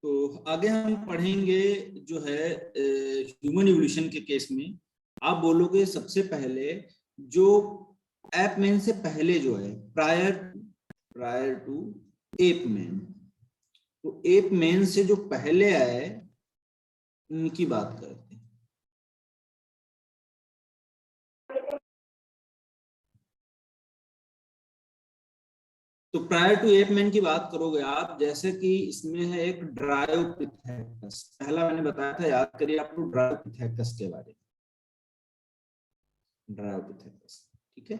तो आगे हम पढ़ेंगे जो है ह्यूमन इवोल्यूशन के केस में। आप बोलोगे सबसे पहले जो एपमैन से पहले जो है प्रायर टू एपमैन, तो एपमैन से जो पहले आए उनकी बात करते हैं। तो प्रायर टू एपमैन की बात करोगे आप, जैसे कि इसमें है एक ड्रायोपिथेकस। पहला मैंने बताया था, याद करिए आप लोग ड्रायोपिथेकस के बारे में। ड्रायोपिथेकस, ठीक है।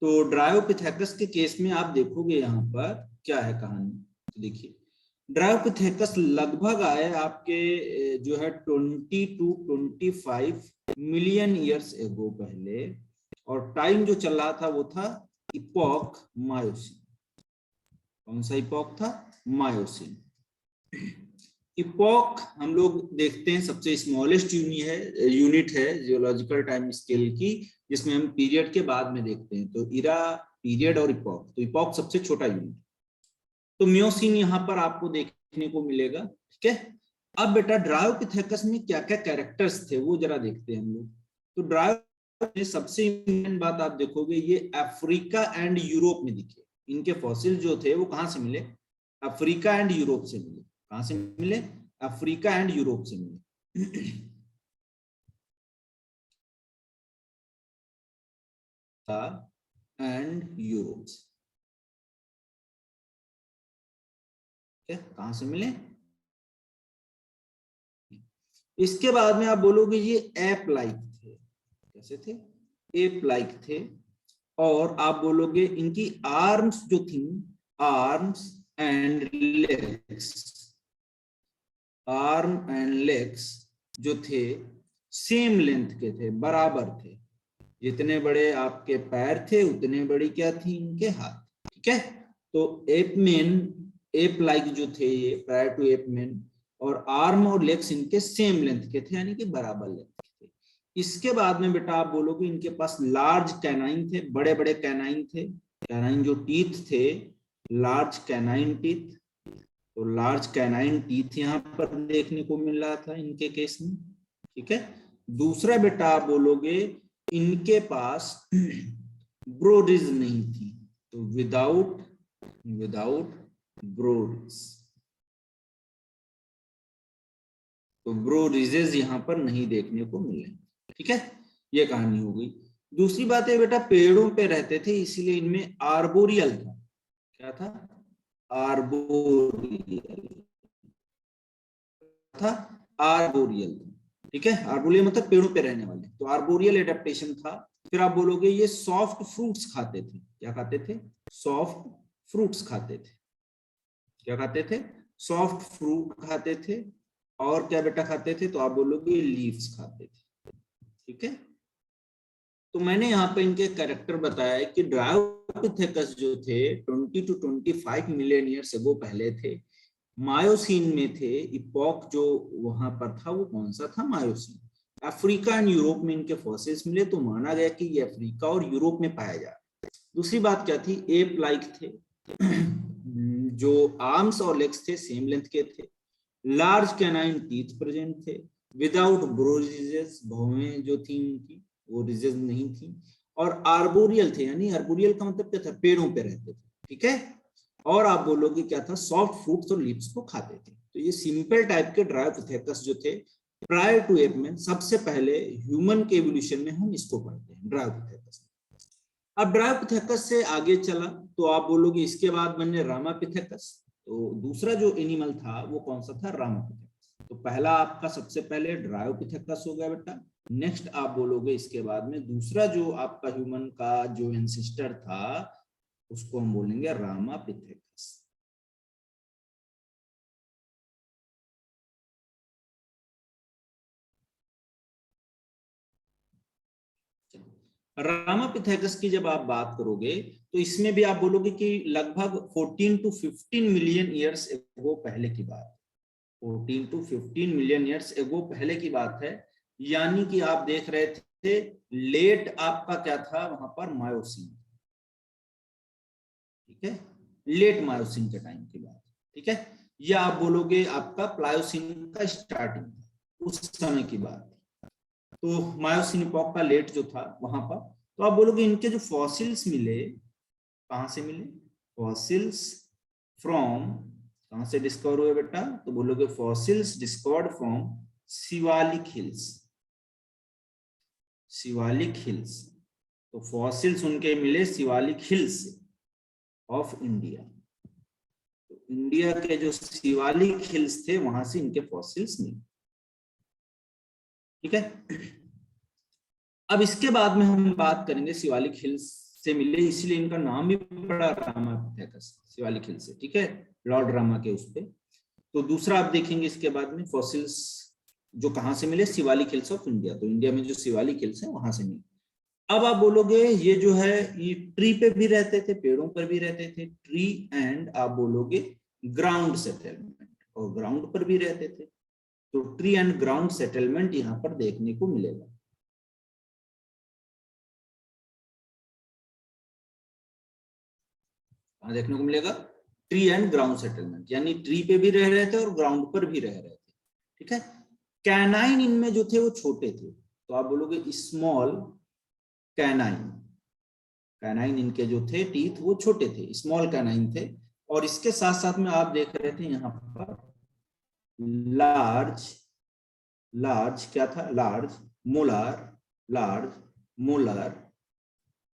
तो ड्रायोपिथेकस के केस में आप देखोगे यहाँ पर क्या है कहानी। तो देखिए ड्रायोपिथेकस लगभग आए आपके जो है 20 to 25 मिलियन ईयर्स एगो पहले, और टाइम जो चल रहा था वो था इपॉक मायोसिन। कौन सा इपॉक था? मायोसिन। इपॉक हम लोग देखते हैं सबसे स्मॉलेस्ट यूनिट है जियोलॉजिकल टाइम स्केल की, जिसमें हम पीरियड के बाद में देखते हैं। तो इरा, पीरियड और इपॉक, तो इपॉक सबसे छोटा यूनिट। तो मियोसिन यहाँ पर आपको देखने को मिलेगा, ठीक है। अब बेटा ड्रायोपिथेकस में क्या क्या कैरेक्टर्स थे वो जरा देखते हैं हम लोग। तो ड्रायो में सबसे इंपॉर्टेंट बात आप देखोगे, ये अफ्रीका एंड यूरोप में दिखे। इनके फॉसिल जो थे वो कहाँ से मिले? अफ्रीका एंड यूरोप से मिले। कहाँ से मिले? अफ्रीका एंड यूरोप से मिले। एंड यूरोप से, कहां से मिले? इसके बाद में आप बोलोगे ये एप लाइक थे। कैसे थे? एप लाइक थे। और आप बोलोगे इनकी आर्म्स जो थी, arms and legs, arm and legs जो थे सेम लेंथ के थे, बराबर थे। जितने बड़े आपके पैर थे उतने बड़ी क्या थी इनके हाथ, ठीक है। तो एपमैन, एप लाइक जो थे ये प्रायर टू एपमैन, और आर्म और लेग्स इनके सेम लेंथ के थे, यानी कि बराबर लेंथ के थे। इसके बाद में बेटा आप बोलोगे इनके पास लार्ज कैनाइन थे, बड़े बड़े कैनाइन थे। कैनाइन जो टीथ थे, लार्ज कैनाइन टीथ। तो लार्ज कैनाइन टीथ यहाँ पर देखने को मिल रहा था इनके केस में, ठीक है। दूसरा बेटा आप बोलोगे इनके पास ब्रोरिज नहीं थी। तो विदाउट ब्रोरिज, तो ब्रोरिजेस यहां पर नहीं देखने को मिले, ठीक है। ये कहानी हो गई। दूसरी बात है बेटा पेड़ों पे रहते थे, इसीलिए इनमें आर्बोरियल था। क्या था? आर्बोरियल था, आर्बोरियल था, ठीक है। आर्बोरियल मतलब पेड़ों पे रहने वाले, तो आर्बोरियल एडेप्टेशन था। फिर आप बोलोगे ये सॉफ्ट फ्रूट्स खाते थे। क्या खाते थे? सॉफ्ट फ्रूट्स खाते थे। क्या खाते थे? सॉफ्ट फ्रूट खाते थे। और क्या बेटा खाते थे? तो आप बोलोगे लीव्स खाते थे, ठीक है। तो मैंने यहाँ पे इनके कैरेक्टर बताया है कि ड्रायोपिथेकस जो थे 20 to 25 मिलियन ईयर्स अगो पहले थे, मायोसिन में थे। इपॉक जो वहां पर था वो कौन सा था? मायोसिन। अफ्रीका एंड यूरोप में इनके फॉसिल्स मिले, तो माना गया कि ये अफ्रीका और यूरोप में पाया जा रहा है। दूसरी बात क्या थी? एप लाइक थे। जो आर्म्स और लेग्स थे सेम लेंथ के थे। लार्ज कैनाइन टीथ प्रेजेंट थे। विदाउट ब्रोरिजेस, भौहें जो थी उनकी वो रिजेस नहीं थी। और आर्बोरियल थे, यानी आर्बोरियल का मतलब क्या था? पेड़ों पे रहते थे, ठीक है। और आप बोलोगे क्या था? सॉफ्ट फ्रूट्स और लीव्स को खाते थे। तो ये सिंपल टाइप के ड्रायोपिथेकस जो थे प्रायर टू एपमैन, सबसे पहले ह्यूमन के एवोल्यूशन में हम इसको पढ़ते हैं, ड्रायोपिथेकस। अब ड्रायोपिथेकस से आगे चला तो आप बोलोगे इसके बाद बने रामापिथेकस। तो दूसरा जो एनिमल था वो कौन सा था? रामापिथेकस। तो पहला आपका सबसे पहले ड्रायोपिथेकस हो गया बेटा। नेक्स्ट आप बोलोगे इसके बाद में दूसरा जो आपका ह्यूमन का जो एंसेस्टर था उसको हम बोलेंगे रामापिथेकस। रामापिथेकस की जब आप बात करोगे तो इसमें भी आप बोलोगे कि लगभग 14 to 15 मिलियन ईयर्स एगो पहले की बात। 14 to 15 मिलियन ईयर्स एगो पहले की बात है, यानी कि आप देख रहे थे लेट आपका क्या था वहां पर? मायोसिन, ठीक है। लेट मायोसिन के टाइम की बात, ठीक है। या आप बोलोगे आपका प्लायोसिन का स्टार्टिंग, उस समय की बात। तो मायोसिन इपॉक का लेट जो था वहां पर, तो आप बोलोगे इनके जो फॉसिल्स मिले, कहां से मिले? फॉसिल्स फ्रॉम, कहां से डिस्कवर हुए बेटा? तो बोलोगे fossils discovered from Shivalik hills. Shivalik hills, तो फॉसिल्स उनके मिले शिवालिक हिल्स ऑफ इंडिया। तो इंडिया के जो शिवालिक हिल्स थे वहां से इनके फॉसिल्स मिले। ठीक है, अब इसके बाद में हम बात करेंगे शिवालिक हिल्स से मिले, इसलिए इनका नाम भी पड़ा रामापिथेकस, शिवालिक हिल्स से। ठीक है, लॉर्ड रामा के उस पे। तो दूसरा आप देखेंगे इसके बाद में फॉसिल्स जो कहां से मिले, शिवालिक हिल्स ऑफ इंडिया। तो इंडिया में जो शिवालिक हिल्स है वहां से मिले। अब आप बोलोगे ये जो है ये ट्री पे भी रहते थे, पेड़ों पर भी रहते थे, ट्री एंड आप बोलोगे ग्राउंड सेटलमेंट, और ग्राउंड पर भी रहते थे। तो ट्री एंड ग्राउंड सेटलमेंट यहां पर देखने को मिलेगा। देखने को मिलेगा ट्री एंड ग्राउंड सेटलमेंट, यानी ट्री पे भी रह रहे थे और ग्राउंड पर भी रह रहे थे। ठीक है, कैनाइन इनमें जो थे वो छोटे थे, तो आप बोलोगे स्मॉल कैनाइन। कैनाइन इनके जो थे टीथ वो छोटे थे, स्मॉल कैनाइन थे। और इसके साथ साथ में आप देख रहे थे यहाँ पर लार्ज, लार्ज क्या था? लार्ज मोलार, लार्ज मोलार,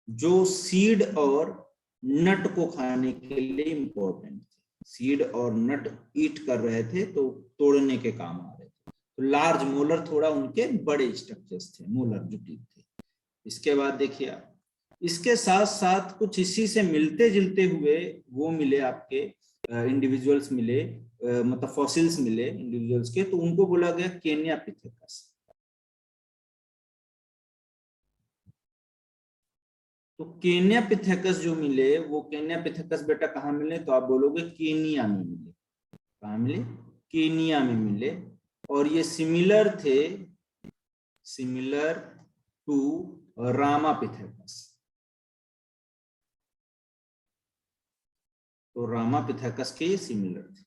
जो सीड और नट को खाने के लिए इंपॉर्टेंट थे। सीड और नट ईट कर रहे थे तो तोड़ने के काम आ रहे थे। तो लार्ज मोलर थोड़ा उनके बड़े स्ट्रक्चर्स थे, मोलर जो टीथ थे। इसके बाद देखिए आप, इसके साथ साथ कुछ इसी से मिलते जुलते हुए वो मिले आपके इंडिविजुअल्स मिले, मतलब फॉसिल्स मिले इंडिविजुअल्स के, तो उनको बोला गया केन्या पिथेकस। तो केन्या पिथेकस जो मिले, वो केन्या पिथेकस बेटा कहाँ मिले? तो आप बोलोगे केनिया में मिले। कहाँ मिले? केनिया में मिले। और ये सिमिलर थे, सिमिलर टू रामापिथेकस। तो रामापिथेकस के ये सिमिलर थे।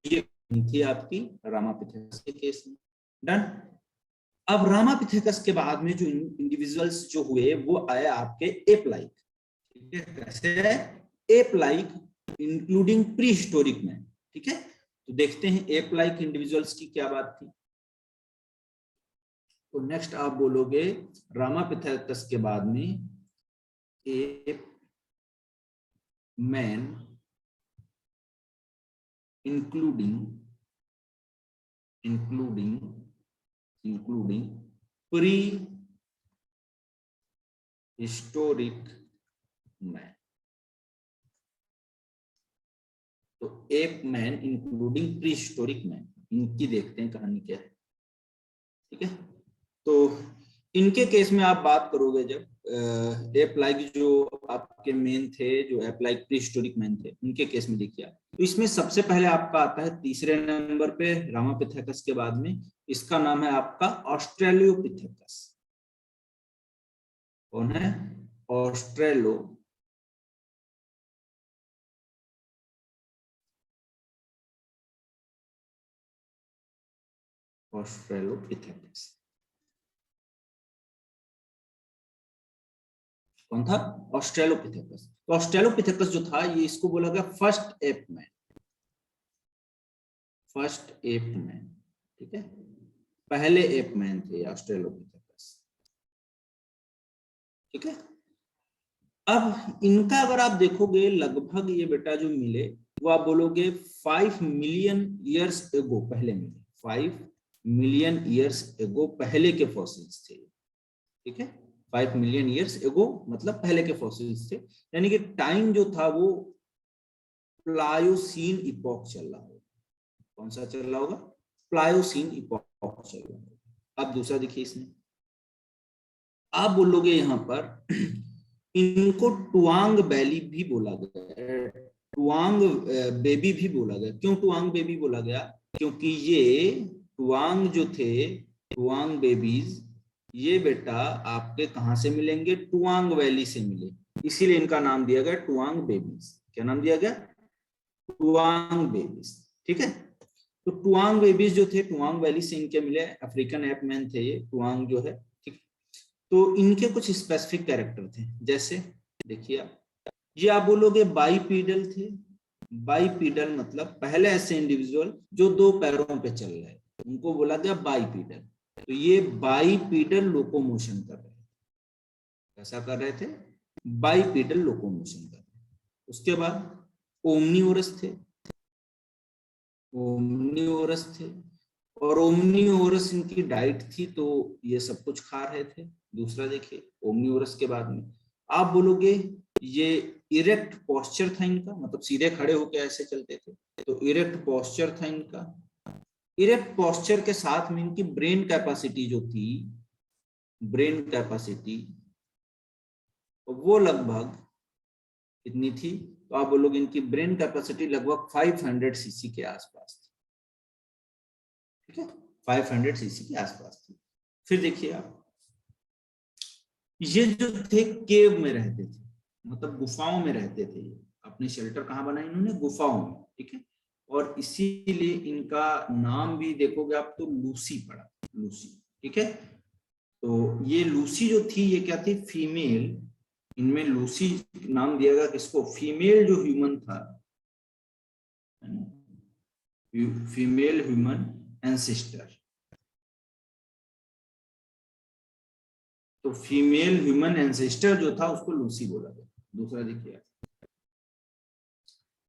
ये थी आपकी रामापिथेकस के केस में। डन। अब रामापिथेकस के बाद में जो इंडिविजुअल्स जो हुए वो आए आपके एप लाइक। ठीक है, कैसे है? Ape like including pre historic man. ठीक है, तो देखते हैं एप लाइक इंडिविजुअल्स की क्या बात थी। तो नेक्स्ट आप बोलोगे रामापिथेकस के बाद में app man including pre-historic man। तो app man including pre historic man, इनकी देखते हैं कहानी क्या है। ठीक है, तो इनके केस में आप बात करोगे जब एप लाइक जो आपके मेन थे, जो ape like pre historic man थे, उनके केस में देखिए तो इसमें सबसे पहले आपका आता है तीसरे नंबर पे रामापिथेकस के बाद में, इसका नाम है आपका ऑस्ट्रेलियोपिथेकस। कौन है? ऑस्ट्रेलोपिथेकस। कौन था? ऑस्ट्रेलोपिथेकस। तो ऑस्ट्रेलोपिथेकस जो था ये, इसको बोला गया first app man, first app man. ठीक है, पहले एप मैन थे ऑस्ट्रेलोपिथेकस। ठीक है, अब इनका अगर आप देखोगे लगभग ये बेटा जो मिले वो आप बोलोगे 5 मिलियन ईयर्स एगो पहले मिले, 5 मिलियन ईयर्स एगो पहले के फॉसिल्स थे। ठीक है, 5 मिलियन ईयर्स एगो मतलब पहले के फॉसिल्स थे, यानी कि टाइम जो था वो प्लायोसीन इपॉक चल रहा होगा। कौन सा चल रहा होगा? प्लायोसीन इपॉक चल रहा होगा। अब दूसरा देखिए, इसमें आप बोलोगे यहां पर इनको टुआंग वैली भी बोला गया, टुआंग बेबी भी बोला गया। क्यों टुआंग बेबी बोला गया? क्योंकि ये टुआंग जो थे, टुआंग बेबीज, ये बेटा आपके कहां से मिलेंगे? टुआंग वैली से मिले, इसीलिए इनका नाम दिया गया टुआंग बेबीज। क्या नाम दिया गया? टुआंग बेबीज। ठीक है, तो टुआंग बेबीज जो थे टुआंग वैली से इनके मिले, अफ्रीकन एप मैन थे ये टुआंग जो है। ठीक, तो इनके कुछ स्पेसिफिक कैरेक्टर थे, जैसे देखिए आप, ये आप बोलोगे बाईपीडल थे। बाईपीडल मतलब पहले ऐसे इंडिविजुअल जो दो पैरों पे चल रहे, उनको बोला गया बाईपीडल। तो ये बाईपीडल लोकोमोशन कर रहे थे। कैसा कर रहे थे? बाईपीडल लोकोमोशन कर रहे थे। उसके बाद ओमनीओरस थे। ओमनीओरस थे, और ओमनीओरस इनकी डाइट थी, तो ये सब कुछ खा रहे थे। दूसरा देखिए, ओमनीओरस के बाद में आप बोलोगे ये इरेक्ट पोस्चर था इनका, मतलब सीधे खड़े होकर ऐसे चलते थे, तो इरेक्ट पोस्चर था इनका। इरेक्ट पोस्चर के साथ में इनकी ब्रेन कैपेसिटी जो थी, ब्रेन कैपेसिटी वो लगभग कितनी थी? तो आप बोलोगे इनकी ब्रेन कैपेसिटी लगभग 500 सीसी के आसपास थी। ठीक है, 500 सीसी के आसपास थी। फिर देखिए आप, ये जो थे केव में रहते थे, मतलब गुफाओं में रहते थे। ये अपने शेल्टर कहाँ बनाए इन्होंने? गुफाओं में। ठीक है, और इसीलिए इनका नाम भी देखोगे आप तो लूसी पड़ा, लूसी। ठीक है, तो ये लूसी जो थी ये क्या थी? फीमेल। इनमें लूसी नाम दिया गया किसको? फीमेल जो ह्यूमन था, फीमेल ह्यूमन एंसेस्टर। तो फीमेल ह्यूमन एंसेस्टर जो था उसको लूसी बोला गया। दूसरा देखिए,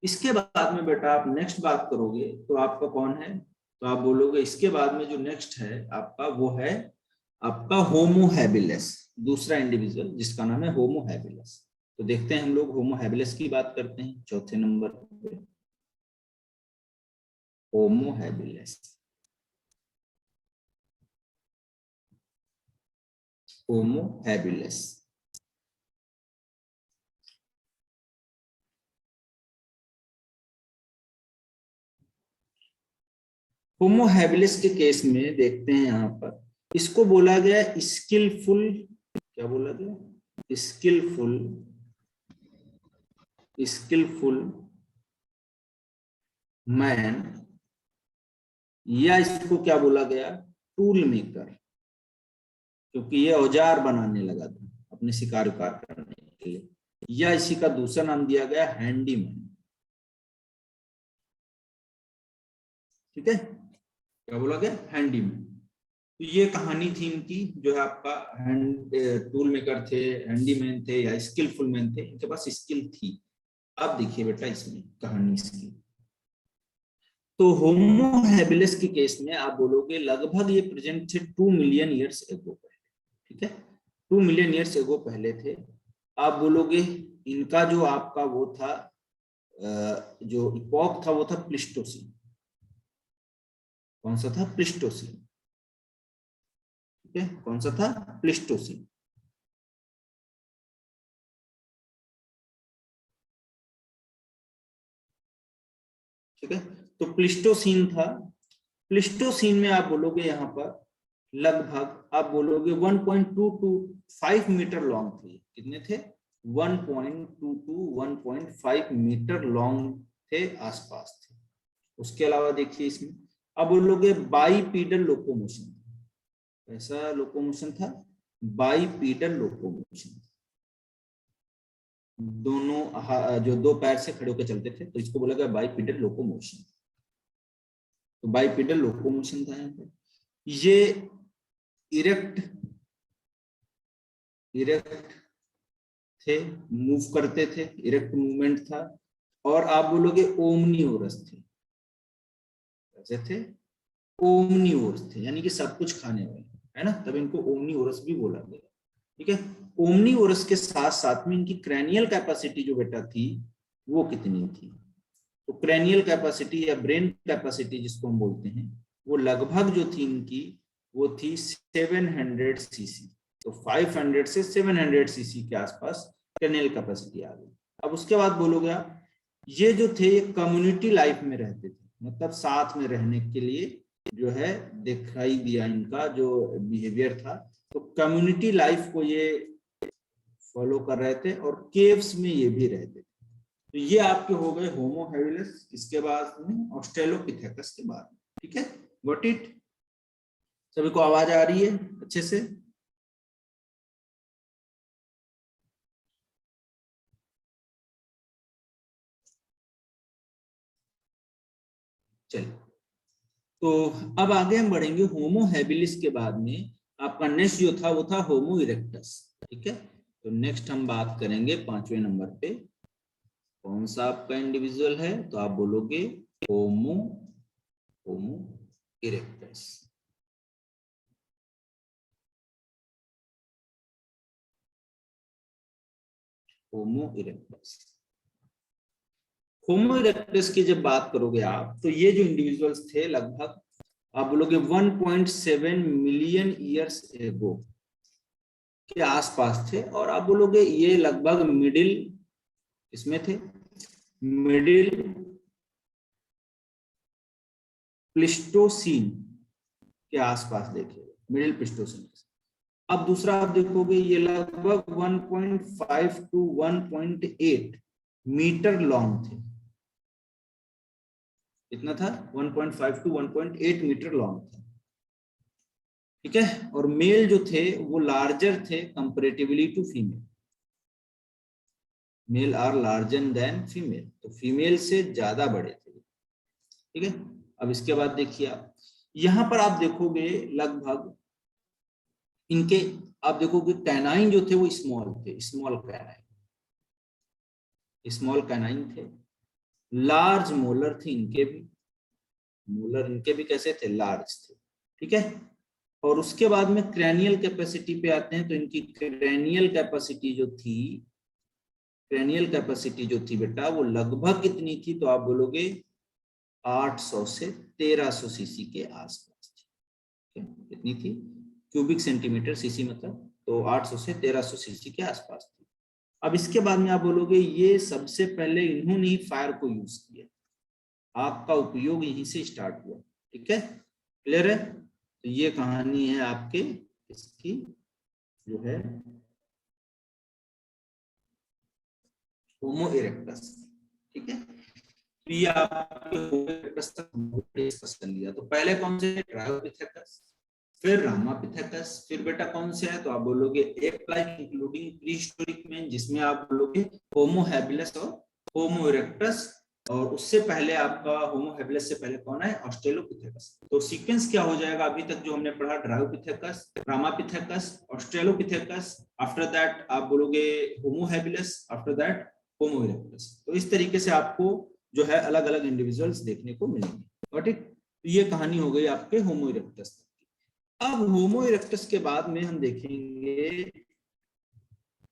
इसके बाद में बेटा आप नेक्स्ट बात करोगे तो आपका कौन है? तो आप बोलोगे इसके बाद में जो नेक्स्ट है आपका, वो है आपका होमो हैबिलिस। दूसरा इंडिविजुअल जिसका नाम है होमो हैबिलिस। तो देखते हैं हम लोग होमो हैबिलिस की बात करते हैं चौथे नंबर पे। Homo habilis, Homo habilis. Homo habilis के केस में देखते हैं यहाँ पर, इसको बोला गया स्किलफुल, क्या बोला गया? स्किलफुल, स्किलफुल मैन, या इसको क्या बोला गया? टूल मेकर, क्योंकि ये औजार बनाने लगा था अपने शिकार करने के लिए। या इसी का दूसरा नाम दिया गया हैंडीमैन। ठीक है, क्या बोला गया? हैंडीमैन। तो ये कहानी थी इनकी, जो है आपका हैंड टूल मेकर थे, हैंडीमैन थे या स्किलफुल मैन थे, इनके पास स्किल थी। अब देखिए बेटा इसमें कहानी इसकी, तो होमो हैबिलिस के केस में आप बोलोगे लगभग ये प्रेजेंट थे 2 मिलियन ईयर्स एगो पहले। ठीक है, 2 मिलियन ईयर्स एगो पहले थे। आप बोलोगे इनका जो आपका वो था, जो इपॉक था वो था प्लिस्टोसीन। कौन सा था? प्लिस्टोसीन। ठीक है, कौन सा था? प्लिस्टोसीन। ठीक है, तो प्लिस्टोसीन था। प्लिस्टोसीन में आप बोलोगे यहाँ पर लगभग आप बोलोगे 1.2 to 5 मीटर लॉन्ग थे। कितने थे? 1.2 to 1.5 मीटर लॉन्ग थे, आसपास थे। उसके अलावा देखिए इसमें अब बोलोगे बाईपीडल लोकोमोशन। ऐसा लोकोमोशन था, बाईपीडल लोकोमोशन। दोनों जो दो पैर से खड़े होकर चलते थे, तो इसको बोला गया बाईपीडल लोकोमोशन। तो बाईपीडल लोकोमोशन था यहाँ पे। ये इरेक्ट, इरेक्ट थे, मूव करते थे, इरेक्ट मूवमेंट था। और आप बोलोगे ओमनीओरस थे। कैसे थे? ओमनीओरस थे, यानी कि सब कुछ खाने वाले, है ना, तब इनको ओमनीओरस भी बोला गया। ठीक है, ओमनीओरस के साथ साथ में इनकी क्रैनियल कैपेसिटी जो बेटा थी वो कितनी थी? तो क्रैनियल कैपेसिटी या ब्रेन कैपेसिटी जिसको हम बोलते हैं, वो लगभग जो थी इनकी वो थी 700 सीसी। तो 500 से 700 सीसी के आसपास क्रैनियल कैपेसिटी आ गई। अब उसके बाद बोलोगे आप, ये जो थे ये कम्युनिटी लाइफ में रहते थे, मतलब साथ में रहने के लिए जो है दिखाई दिया इनका जो बिहेवियर था। तो कम्युनिटी लाइफ को ये फॉलो कर रहे थे, और केव्स में ये भी रहते थे। तो ये आपके हो गए होमो हैबिलिस, इसके बाद में ऑस्ट्रेलोपिथेकस के बाद। ठीक है, गॉट इट? सभी को आवाज आ रही है अच्छे से? चलिए, तो अब आगे हम बढ़ेंगे। होमो हैबिलिस के बाद में आपका नेक्स्ट जो था वो था होमो इरेक्टस। ठीक है, तो नेक्स्ट हम बात करेंगे 5वें नंबर पे। कौन सा आपका इंडिविजुअल है? तो आप बोलोगे होमो इरेक्टस। होमो इरेक्टस। होमो इरेक्टस की जब बात करोगे आप, तो ये जो इंडिविजुअल्स थे लगभग आप बोलोगे 1.7 मिलियन ईयर्स एगो के आसपास थे, और आप बोलोगे ये लगभग मिडिल इसमें थे, मिडिल प्लिस्टोसीन के आसपास देखे, मिडिल प्लिस्टोसीन। अब दूसरा आप देखोगे ये लगभग 1.5 टू 1.8 मीटर लॉन्ग थे। कितना था? 1.5 टू 1.8 मीटर लॉन्ग था। ठीक है, और मेल जो थे वो लार्जर थे comparatively to female. Male are larger than female, तो फीमेल से ज्यादा बड़े थे। ठीक है, अब इसके बाद देखिए आप यहां पर आप देखोगे लगभग इनके, आप देखोगे कैनाइन जो थे वो स्मॉल थे, स्मॉल कैनाइन थे। लार्ज मोलर थे इनके भी, मोलर इनके भी कैसे थे? लार्ज थे। ठीक है, और उसके बाद में क्रैनियल कैपेसिटी पे आते हैं, तो इनकी क्रैनियल कैपेसिटी जो थी बेटा वो लगभग कितनी थी? तो आप बोलोगे 800 से 1300 सीसी के आसपास थी। कितनी थी? क्यूबिक सेंटीमीटर, सीसी मतलब, तो 800 से 1300 सीसी के आसपास थी। अब इसके बाद में आप बोलोगे ये सबसे पहले इन्होंने ही फायर को यूज किया, आपका उपयोग यहीं से स्टार्ट हुआ। ठीक है, क्लियर है? तो ये कहानी है आपके इसकी जो है होमो इरेक्टस। ठीक है, तो ये आपके होमो इरेक्टस तक डिस्कस कर लिया। तो पहले कौन से? ट्रायोपिथेकस, फिर रामापिथेकस, फिर बेटा कौन से है? तो आप बोलोगे ape like including prehistoric man, जिसमें आप बोलोगे होमो हैबिलिस और होमो इरेक्टस, और उससे पहले आपका होमो हैबिलिस से पहले कौन है? ऑस्ट्रेलोपिथेकस। तो सीक्वेंस क्या हो जाएगा अभी तक जो हमने पढ़ा? Dryopithecus, ramapithecus, australopithecus, after that आप बोलोगे homo habilis, after that homo erectus. तो इस तरीके से आपको जो है अलग अलग इंडिविजुअल्स देखने को मिलेंगे। ठीक, तो ये कहानी हो गई आपके होमो इरेक्टस। अब होमो इरेक्टस के बाद में हम देखेंगे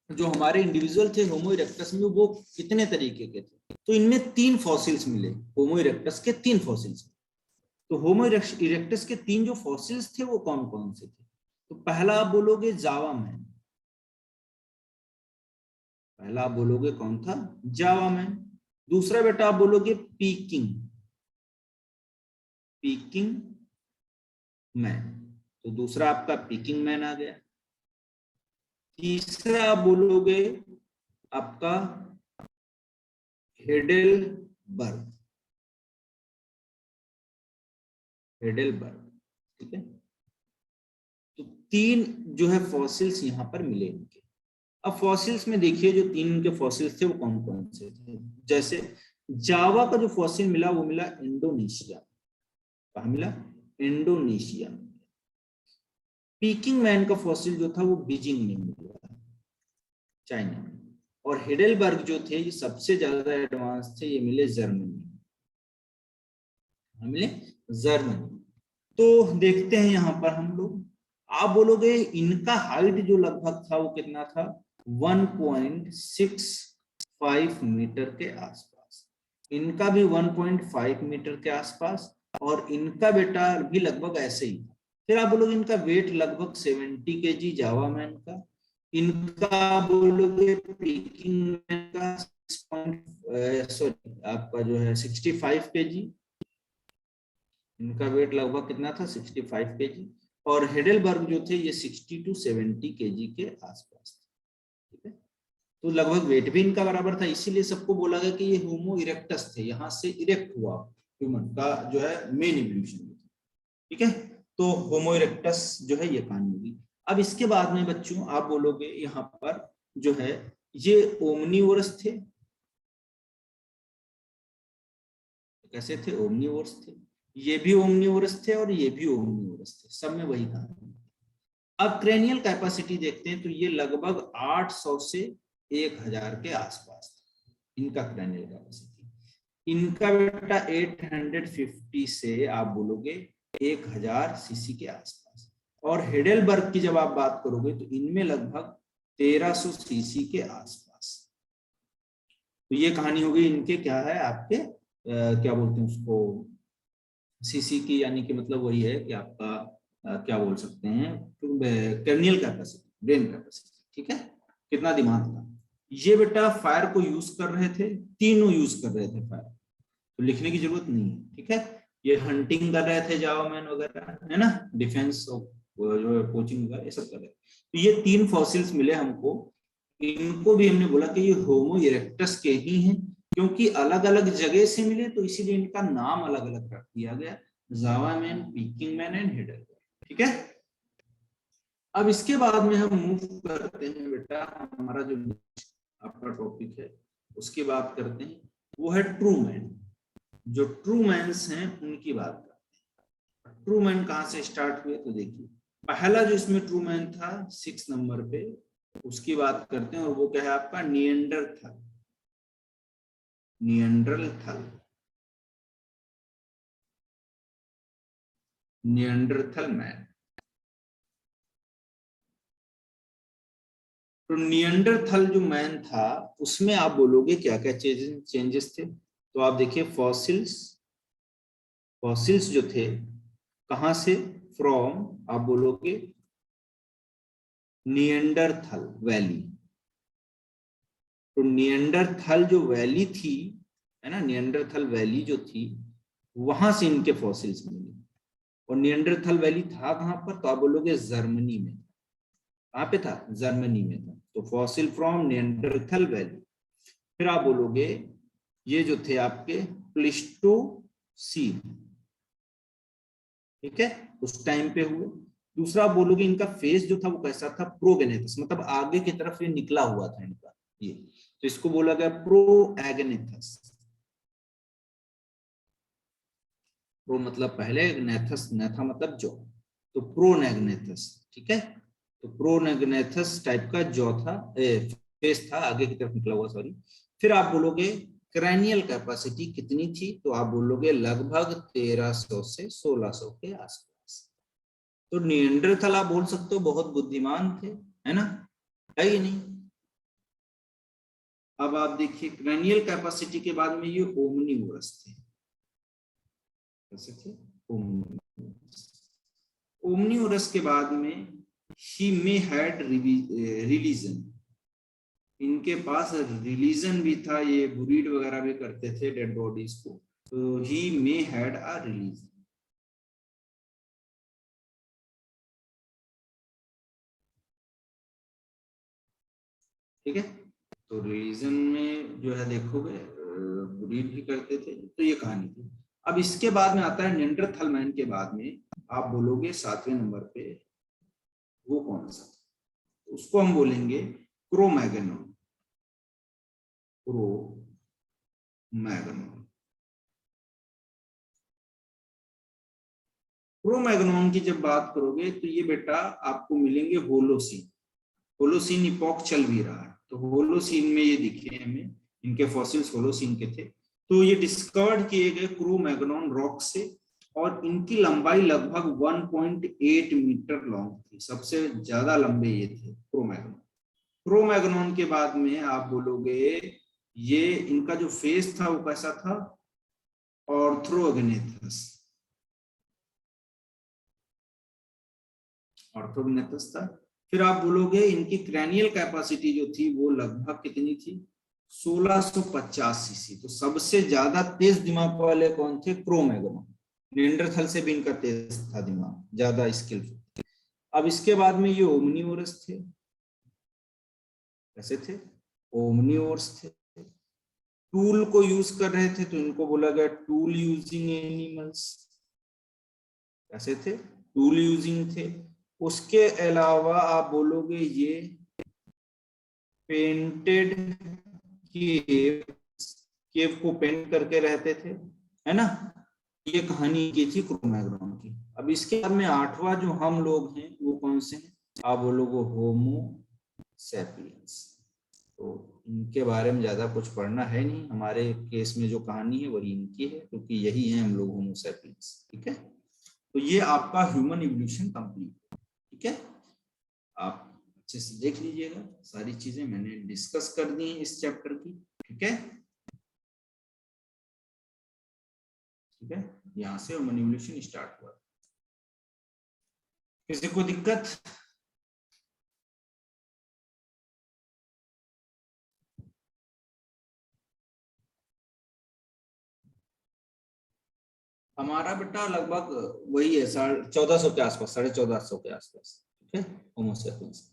जो हमारे इंडिविजुअल थे होमो इरेक्टस में वो कितने तरीके के थे। तो इनमें 3 फॉसिल्स मिले, होमो इरेक्टस के 3 फॉसिल्स। तो होमो इरेक्टस के 3 जो फॉसिल्स थे वो कौन कौन से थे? तो पहला आप बोलोगे जावा मैन, पहला आप बोलोगे कौन था? जावा मैन। दूसरा बेटा आप बोलोगे पीकिंग मैन, तो दूसरा आपका पीकिंग मैन आ गया। तीसरा आप बोलोगे आपका हेडेलबर्ग, ठीक है। तो 3 जो है फॉसिल्स यहां पर मिले इनके। अब फॉसिल्स में देखिए जो 3 इनके फॉसिल्स थे वो कौन कौन से थे। जैसे जावा का जो फॉसिल मिला वो मिला इंडोनेशिया, कहाँ मिला? इंडोनेशिया। पीकिंग मैन का फॉसिल जो था वो बीजिंग में मिला, चाइना में। और हेडेलबर्ग जो थे ये सबसे ज्यादा एडवांस थे, ये मिले जर्मनी, मिले जर्मनी। तो देखते हैं यहां पर हम लोग, आप बोलोगे इनका हाइट जो लगभग था वो कितना था? 1.65 मीटर के आसपास, इनका भी 1.5 मीटर के आसपास, और इनका बेटा भी लगभग ऐसे ही। फिर आप बोलोगे इनका वेट लगभग 70 केजी जावा मैन का, इनका बोलोगे पीकिंग मैन का सॉरी आपका जो है 65 केजी, इनका वेट लगभग कितना था? 65 केजी। और हेडेलबर्ग जो थे ये 60 टू 70 केजी के आसपास थे। ठीक है, तो लगभग वेट भी इनका बराबर था, इसीलिए सबको बोला गया कि ये होमो इरेक्टस थे, यहाँ से इरेक्ट हुआ ह्यूमन का जो है मेन इवोल्यूशन। ठीक है, तो होमो इरेक्टस जो है ये कहानी होगी। अब इसके बाद में बच्चों आप बोलोगे यहाँ पर जो है ये ओमनीवोरस थे, कैसे थे, ओमनीवोरस थे, ये भी ओमनीवोरस थे और ये भी ओमनीवोरस थे, सब में वही कहानी। अब क्रेनियल कैपेसिटी देखते हैं तो ये लगभग 800 से 1000 के आसपास था इनका क्रेनियल कैपेसिटी। इनका बेटा 850 से आप बोलोगे 1000 सीसी के आसपास। और हेडेलबर्ग की जब आप बात करोगे तो इनमें लगभग 1300 सीसी के आसपास। तो ये कहानी होगी इनके, क्या है आपके क्या बोलते हैं उसको, सीसी की, यानी कि मतलब वही है कि आपका क्या बोल सकते हैं, कर्नियल कैपेसिटी, ब्रेन कैपेसिटी। ठीक है, कितना दिमाग था। ये बेटा फायर को यूज कर रहे थे, तीनों यूज कर रहे थे फायर, तो लिखने की जरूरत नहीं है। ठीक है, ये हंटिंग कर रहे थे जावामैन वगैरह, है ना, डिफेंस जो कोचिंग वगैरह ये सब कर रहे थे। तो ये 3 फॉसिल्स मिले हमको, इनको भी हमने बोला कि ये होमो इरेक्टस के ही हैं, क्योंकि अलग अलग जगह से मिले तो इसीलिए इनका नाम अलग अलग रख दिया गया, जावामैन, पीकिंग मैन एंड हेडेलबर्ग। ठीक है, अब इसके बाद में हम मूव करते हैं बेटा, हमारा जो आपका टॉपिक है उसकी बात करते हैं, वो है ट्रू मैन। जो ट्रू मैन्स हैं उनकी बात करते हैं। ट्रू मैन कहां से स्टार्ट हुए, तो देखिए पहला जो इसमें ट्रू मैन था 6 नंबर पे, उसकी बात करते हैं, और वो क्या है आपका निएंडरथल। Neanderthal, Neanderthal man. तो निएंडरथल जो मैन था उसमें आप बोलोगे क्या क्या चेंजेस थे, तो आप देखिए फॉसिल्स, फॉसिल्स जो थे कहां से, फ्रॉम आप बोलोगे निएंडरथल वैली। तो निएंडरथल जो वैली थी, है ना, निएंडरथल वैली जो थी वहां से इनके फॉसिल्स मिले। और निएंडरथल वैली था कहां पर, तो आप बोलोगे जर्मनी में। कहां पे था, जर्मनी में था। तो फॉसिल फ्रॉम निएंडरथल वैली। फिर आप बोलोगे ये जो थे आपके प्लिस्टोसीन, ठीक है, उस टाइम पे हुए। दूसरा आप बोलोगे इनका फेस जो था वो कैसा था, प्रोगेनेथस, मतलब आगे की तरफ ये निकला हुआ था इनका ये, तो इसको बोला गया प्रोएगनेथस। प्रो मतलब पहले, नेथस, नेथा मतलब जॉ, तो प्रोनेग्नेथस। ठीक है, तो प्रोनेग्नेथस टाइप का जॉ था, फेस था, आगे की तरफ निकला हुआ, सॉरी। फिर आप बोलोगे क्रैनियल कैपेसिटी कितनी थी, तो आप बोलोगे लगभग 1300 से 1600 के आसपास। तो निएंडरथल आप बोल सकते हो बहुत बुद्धिमान थे, है ना, है ही नहीं। अब आप देखिए क्रैनियल कैपेसिटी के बाद में ये ओमनीवोरस थे, कैसे थे, ओमनीवोरस के बाद में ही मे हैड रिलीजन, इनके पास रिलीजन भी था, ये बुरीड वगैरह भी करते थे डेड बॉडीज को, तो ही मे हैड अ रिलीजन। ठीक है, तो रिलीजन में जो है देखोगे बुरीड भी करते थे, तो ये कहानी थी। अब इसके बाद में आता है निएंडरथल मैन के बाद में, आप बोलोगे 7वें नंबर पे वो कौन सा, उसको हम बोलेंगे क्रोमैगनॉन। क्रोमैगनॉन, क्रोमैगनॉन की जब बात करोगे तो ये बेटा आपको मिलेंगे होलोसीन। होलोसीन इपॉक चल भी रहा है, तो होलोसीन में ये दिखे हमें, इनके फॉसिल्स होलोसीन के थे। तो ये डिस्कवर्ड किए गए क्रोमैगनॉन रॉक से, और इनकी लंबाई लगभग 1.8 मीटर लॉन्ग थी, सबसे ज्यादा लंबे ये थे क्रोमैगनॉन। क्रोमैगनॉन के बाद में आप बोलोगे ये इनका जो फेस था वो कैसा था, ऑर्थ्रोगनेथस, ऑर्थोगनेथस था। फिर आप बोलोगे इनकी क्रैनियल कैपेसिटी जो थी वो लगभग कितनी थी, 1650 सीसी। तो सबसे ज्यादा तेज दिमाग वाले कौन थे, क्रोमैगनॉन। निएंडरथल से भी इनका तेज था दिमाग, ज्यादा स्किलफुल। अब इसके बाद में ये ओमनीवोरस थे, कैसे थे, ओमनिवोर्स थे। टूल को यूज कर रहे थे तो इनको बोला गया टूल यूजिंग एनिमल्स। कैसे थे? टूल यूजिंग थे। उसके अलावा आप बोलोगे ये पेंटेड केव, केव को पेंट करके रहते थे, है ना। ये कहानी की थी क्रो-मैग्नोन की। अब इसके बाद में 8वां जो हम लोग हैं वो कौन से हैं? आप बोलोगे होमो सैपियंस। तो इनके बारे में ज्यादा कुछ पढ़ना है नहीं, हमारे केस में जो कहानी है वही इनकी है, क्योंकि यही है हम लोग होमो सैपियंस। ठीक है, तो ये आपका ह्यूमन इवोल्यूशन कंप्लीट। ठीक है, आप अच्छे से देख लीजिएगा, सारी चीजें मैंने डिस्कस कर दी हैं इस चैप्टर की। ठीक है, ठीक है, यहाँ से ह्यूमन इवोल्यूशन स्टार्ट हुआ। किसी को दिक्कत? हमारा बेटा लगभग वही है 1450 के आसपास, 1450 के आसपास। ठीक है, होमो सैपियंस।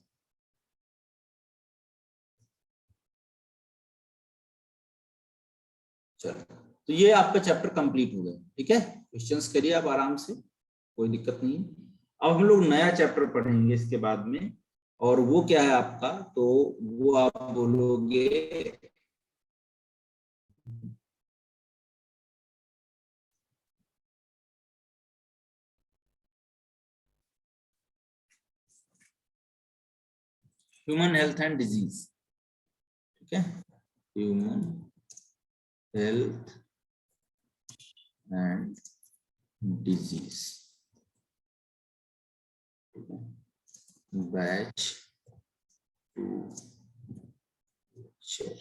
चलो, तो ये आपका चैप्टर कंप्लीट हो गया। ठीक है, क्वेश्चंस करिए आप आराम से, कोई दिक्कत नहीं। अब हम लोग नया चैप्टर पढ़ेंगे इसके बाद में, और वो क्या है आपका? तो वो आप बोलोगे ह्यूमन हेल्थ एंड डिजीज। ठीक है, human health and disease, batch 2 lecture.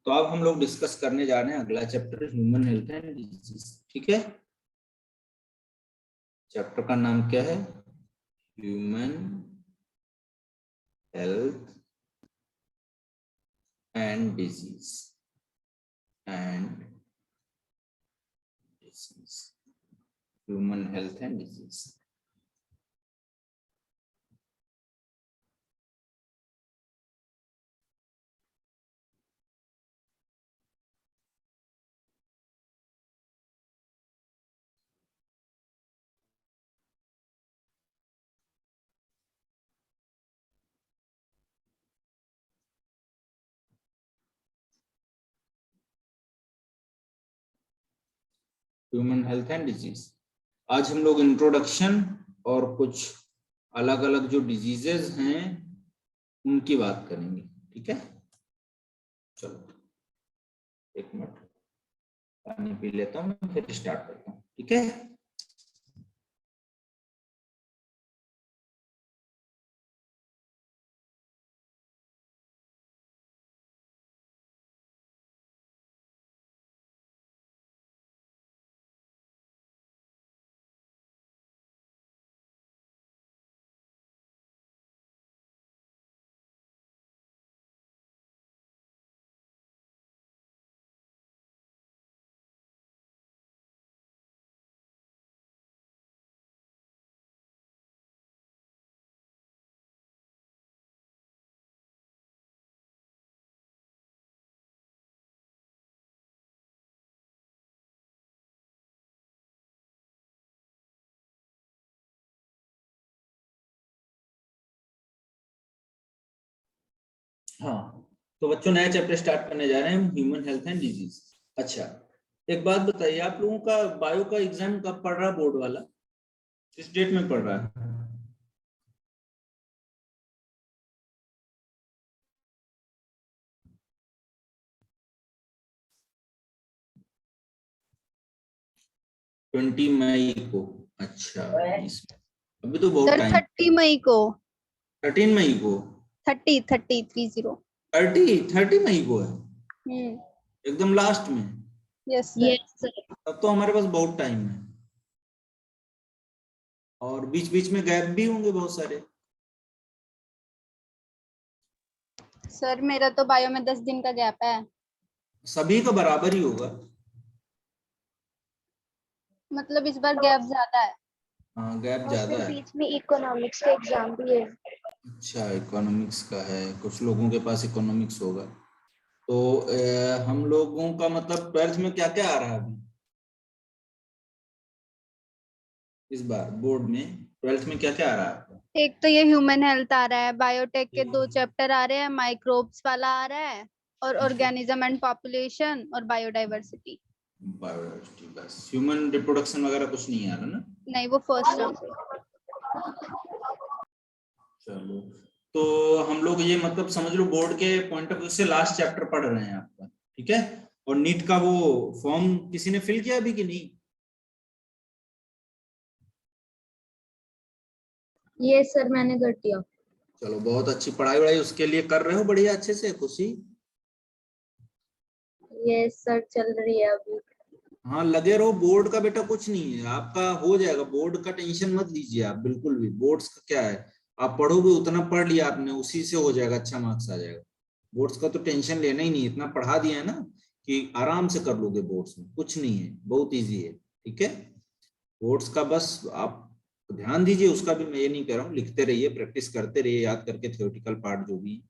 तो अब हम लोग डिस्कस करने जा रहे हैं अगला chapter, human health and disease. ठीक है, चैप्टर का नाम क्या है? Human health and disease, human health and disease. Human health and disease. आज हम लोग इंट्रोडक्शन और कुछ अलग अलग जो डिजीजेस हैं उनकी बात करेंगे। ठीक है, चलो एक मिनट पानी पी लेता हूँ, फिर स्टार्ट करता हूँ। ठीक है, हाँ, तो बच्चों नया चैप्टर स्टार्ट करने जा रहे हैं, ह्यूमन हेल्थ एंड डिजीज। अच्छा, एक बात बताइए, आप लोगों का बायो का एग्जाम कब पढ़ रहा है? बोर्ड वाला किस डेट में पढ़ रहा है? ट्वेंटी मई को। अच्छा, अभी तो बहुत सर टाइम। 30 मई को। 13 मई को? 30 30 मई को है, एकदम लास्ट में? Yes sir. तब तो हमारे पास बहुत टाइम है, और बीच बीच में गैप भी होंगे बहुत सारे। सर मेरा तो बायो में 10 दिन का गैप है। सभी का बराबर ही होगा। मतलब इस बार गैप ज्यादा है। हाँ गैप और ज्यादा फिर है। बीच में इकोनॉमिक्स का एग्जाम भी है। अच्छा इकोनॉमिक्स का है, कुछ लोगों के पास इकोनॉमिक्स होगा। तो हम लोगों का मतलब 12th में क्या क्या आ रहा है अभी इस बार बोर्ड में? 12th में क्या क्या आ रहा है आपका? एक तो ये ह्यूमन हेल्थ आ रहा है, बायोटेक के 2 चैप्टर आ रहे हैं, माइक्रोब्स वाला आ रहा है, और ऑर्गेनिज्म एंड पॉपुलेशन और बायोडाइवर्सिटी। बायोलॉजी बस, ह्यूमन रिप्रोडक्शन वगैरह कुछ नहीं आ रहा ना? नहीं, वो फर्स्ट टर्म पे। चलो, तो हम लोग ये मतलब समझ लो बोर्ड के पॉइंट ऑफ व्यू से लास्ट चैप्टर पढ़ रहे हैं आपका, ठीक है? और नीट का वो फॉर्म किसी ने फिल किया अभी कि नहीं? ये सर मैंने कर दिया। चलो बहुत अच्छी, पढ़ाई वढ़ाई उसके लिए कर रहे हो बढ़िया अच्छे से खुशी? ये सर चल रही है अभी। हाँ लगे रहो, बोर्ड का बेटा कुछ नहीं है, आपका हो जाएगा, बोर्ड का टेंशन मत लीजिए आप बिल्कुल भी। बोर्ड्स का क्या है, आप पढ़ोगे उतना पढ़ लिया आपने, उसी से हो जाएगा, अच्छा मार्क्स आ जाएगा। बोर्ड्स का तो टेंशन लेना ही नहीं, इतना पढ़ा दिया है ना कि आराम से कर लोगे। बोर्ड्स में कुछ नहीं है, बहुत ईजी है, ठीक है? बोर्ड्स का बस आप ध्यान दीजिए, उसका भी मैं ये नहीं कह रहा हूँ, लिखते रहिए, प्रैक्टिस करते रहिए, याद करके थ्योरेटिकल पार्ट जो भी है,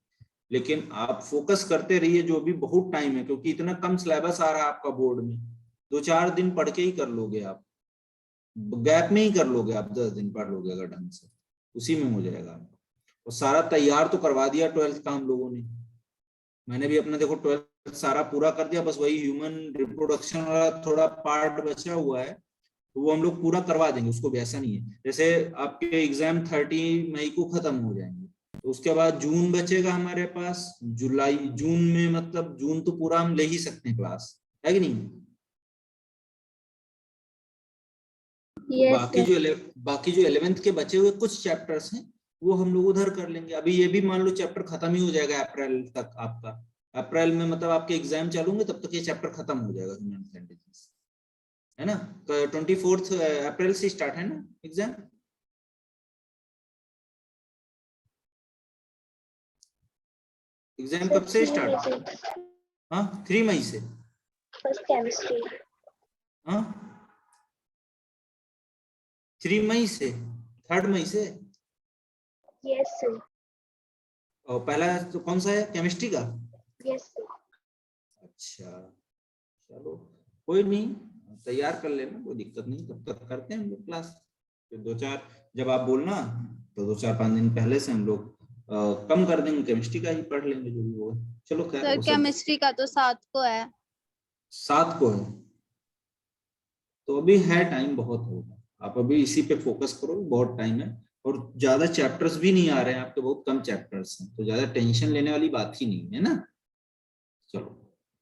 लेकिन आप फोकस करते रहिए जो भी। बहुत टाइम है क्योंकि इतना कम सिलेबस आ रहा है आपका बोर्ड में, 2-4 दिन पढ़ के ही कर लोगे आप, गैप में ही कर लोगे आप, 10 दिन पढ़ लोगे अगर ढंग से, उसी में हो जाएगा आपका। और सारा तैयार तो करवा दिया 12th का हम लोगों ने, मैंने भी अपना देखो 12th सारा पूरा कर दिया, बस वही ह्यूमन रिप्रोडक्शन वाला थोड़ा पार्ट बचा हुआ है, तो वो हम लोग पूरा करवा देंगे उसको भी, ऐसा नहीं है। जैसे आपके एग्जाम 30 मई को खत्म हो जाएंगे, तो उसके बाद जून बचेगा हमारे पास, जुलाई जून में, मतलब जून तो पूरा हम ले ही सकते हैं क्लास, है कि नहीं? Yes sir. बाकी जो 11th के बचे हुए कुछ चैप्टर्स हैं वो हम लोग उधर कर लेंगे। अभी ये भी मान लो चैप्टर खत्म ही हो जाएगा अप्रैल तक आपका, अप्रैल में मतलब आपके एग्जाम चालू होंगे तब तक ये चैप्टर खत्म हो जाएगा ह्यूमन डिजीज, है ना? 24 अप्रैल से स्टार्ट है ना एग्जाम? एग्जाम सर कब से 3 मई स्टार्ट? से। हाँ 3 मई से। First chemistry. हाँ 3 मई से, 3 मई से। Yes sir. और पहला तो कौन सा है, केमिस्ट्री का? Yes sir. अच्छा चलो कोई नहीं, तैयार कर लेना, कोई दिक्कत नहीं, तब तक करते हैं हम लोग क्लास। फिर 2-4 जब आप बोलना तो 2-4-5 दिन पहले से हम लोग कम कर देंगे, केमिस्ट्री का ही पढ़ लेंगे जो भी होगा। चलो खैर सर वो सब केमिस्ट्री का तो 7 को है। 7 को है, तो अभी है टाइम, बहुत होगा, आप अभी इसी पे फोकस करो, बहुत टाइम है। और ज्यादा चैप्टर्स भी नहीं आ रहे हैं आपके, बहुत कम चैप्टर्स हैं, तो ज्यादा टेंशन लेने वाली बात ही नहीं है ना। चलो,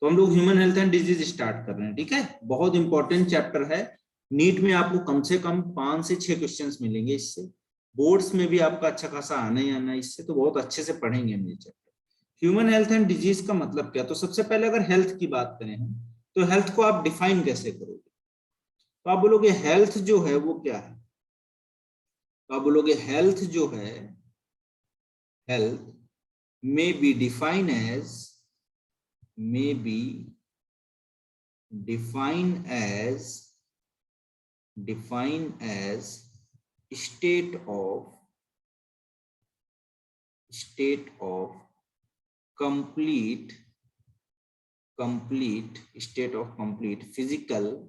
तो हम लोग human health and disease start कर रहे हैं, ठीक है? बहुत इंपॉर्टेंट चैप्टर है, नीट में आपको कम से कम 5 से 6 क्वेश्चंस मिलेंगे इससे, बोर्ड्स में भी आपका अच्छा खासा आना ही आना इससे, तो बहुत अच्छे से पढ़ेंगे हम ये chapter. Human health and disease का मतलब क्या? तो सबसे पहले अगर हेल्थ की बात करें हम, तो हेल्थ को आप डिफाइन कैसे करोगे? तो आप बोलोगे हेल्थ जो है वो क्या है? तो आप बोलोगे हेल्थ जो है, health may be defined as may be defined as defined as state of state of complete complete state of complete physical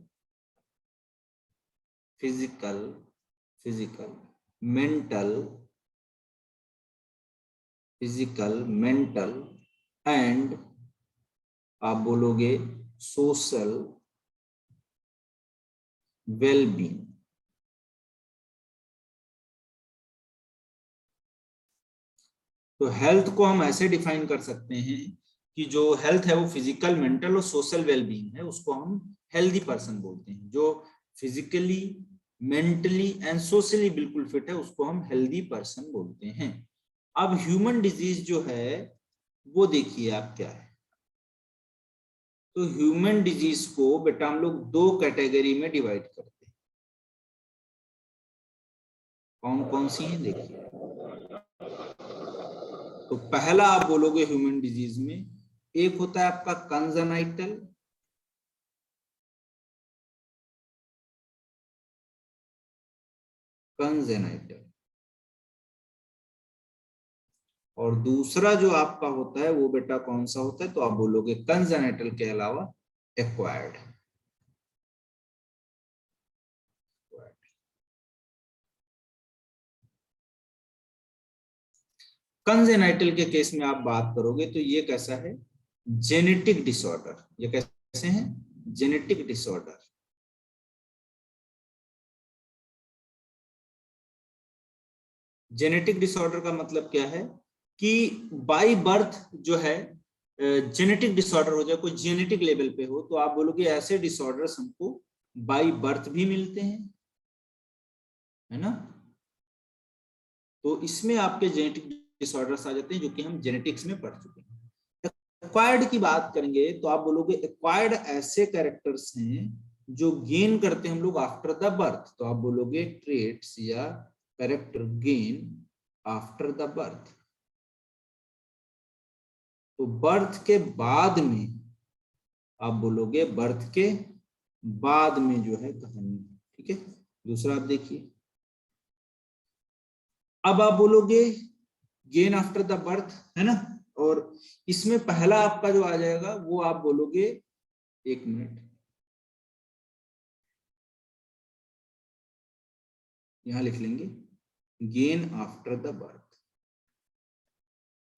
mental and आप बोलोगे सोशल वेलबींग। तो हेल्थ को हम ऐसे डिफाइन कर सकते हैं कि जो हेल्थ है वो फिजिकल, मेंटल और सोशल वेलबींग है, उसको हम हेल्दी पर्सन बोलते हैं। जो फिजिकली, मेंटली एंड सोशली बिल्कुल फिट है उसको हम हेल्दी पर्सन बोलते हैं। अब ह्यूमन डिजीज जो है वो देखिए आप क्या है। तो ह्यूमन डिजीज को बेटा हम लोग 2 कैटेगरी में डिवाइड करते हैं, कौन कौन सी है देखिए। तो पहला आप बोलोगे ह्यूमन डिजीज में एक होता है आपका कंजेनाइटल, कंजेनाइटल, और दूसरा जो आपका होता है वो बेटा कौन सा होता है, तो आप बोलोगे कंजेनाइटल के अलावा एक्वायर्ड। कंजेनाइटल के केस में आप बात करोगे तो ये कैसा है, जेनेटिक डिसऑर्डर। ये कैसे है, जेनेटिक डिसऑर्डर। जेनेटिक डिसऑर्डर का मतलब क्या है कि बाय बर्थ जो है जेनेटिक डिसऑर्डर हो जाए, कोई जेनेटिक लेवल पे हो, तो आप बोलोगे ऐसे डिसऑर्डर्स हमको बाय बर्थ भी मिलते हैं, है ना। तो इसमें आपके जेनेटिक डिसऑर्डर्स आ जाते हैं, जो कि हम जेनेटिक्स में पढ़ चुके हैं। एक्वायर्ड की बात करेंगे तो आप बोलोगे एक्वायर्ड ऐसे कैरेक्टर्स हैं जो गेन करते हैं हम लोग आफ्टर द बर्थ, तो आप बोलोगे ट्रेट्स या character gain after the birth. तो बर्थ के बाद में आप बोलोगे बर्थ के बाद में जो है कहानी, ठीक है। दूसरा आप देखिए, अब आप बोलोगे गेन आफ्टर द बर्थ, है ना, और इसमें पहला आपका जो आ जाएगा वो आप बोलोगे, एक मिनट, यहां लिख लेंगे gain after the birth,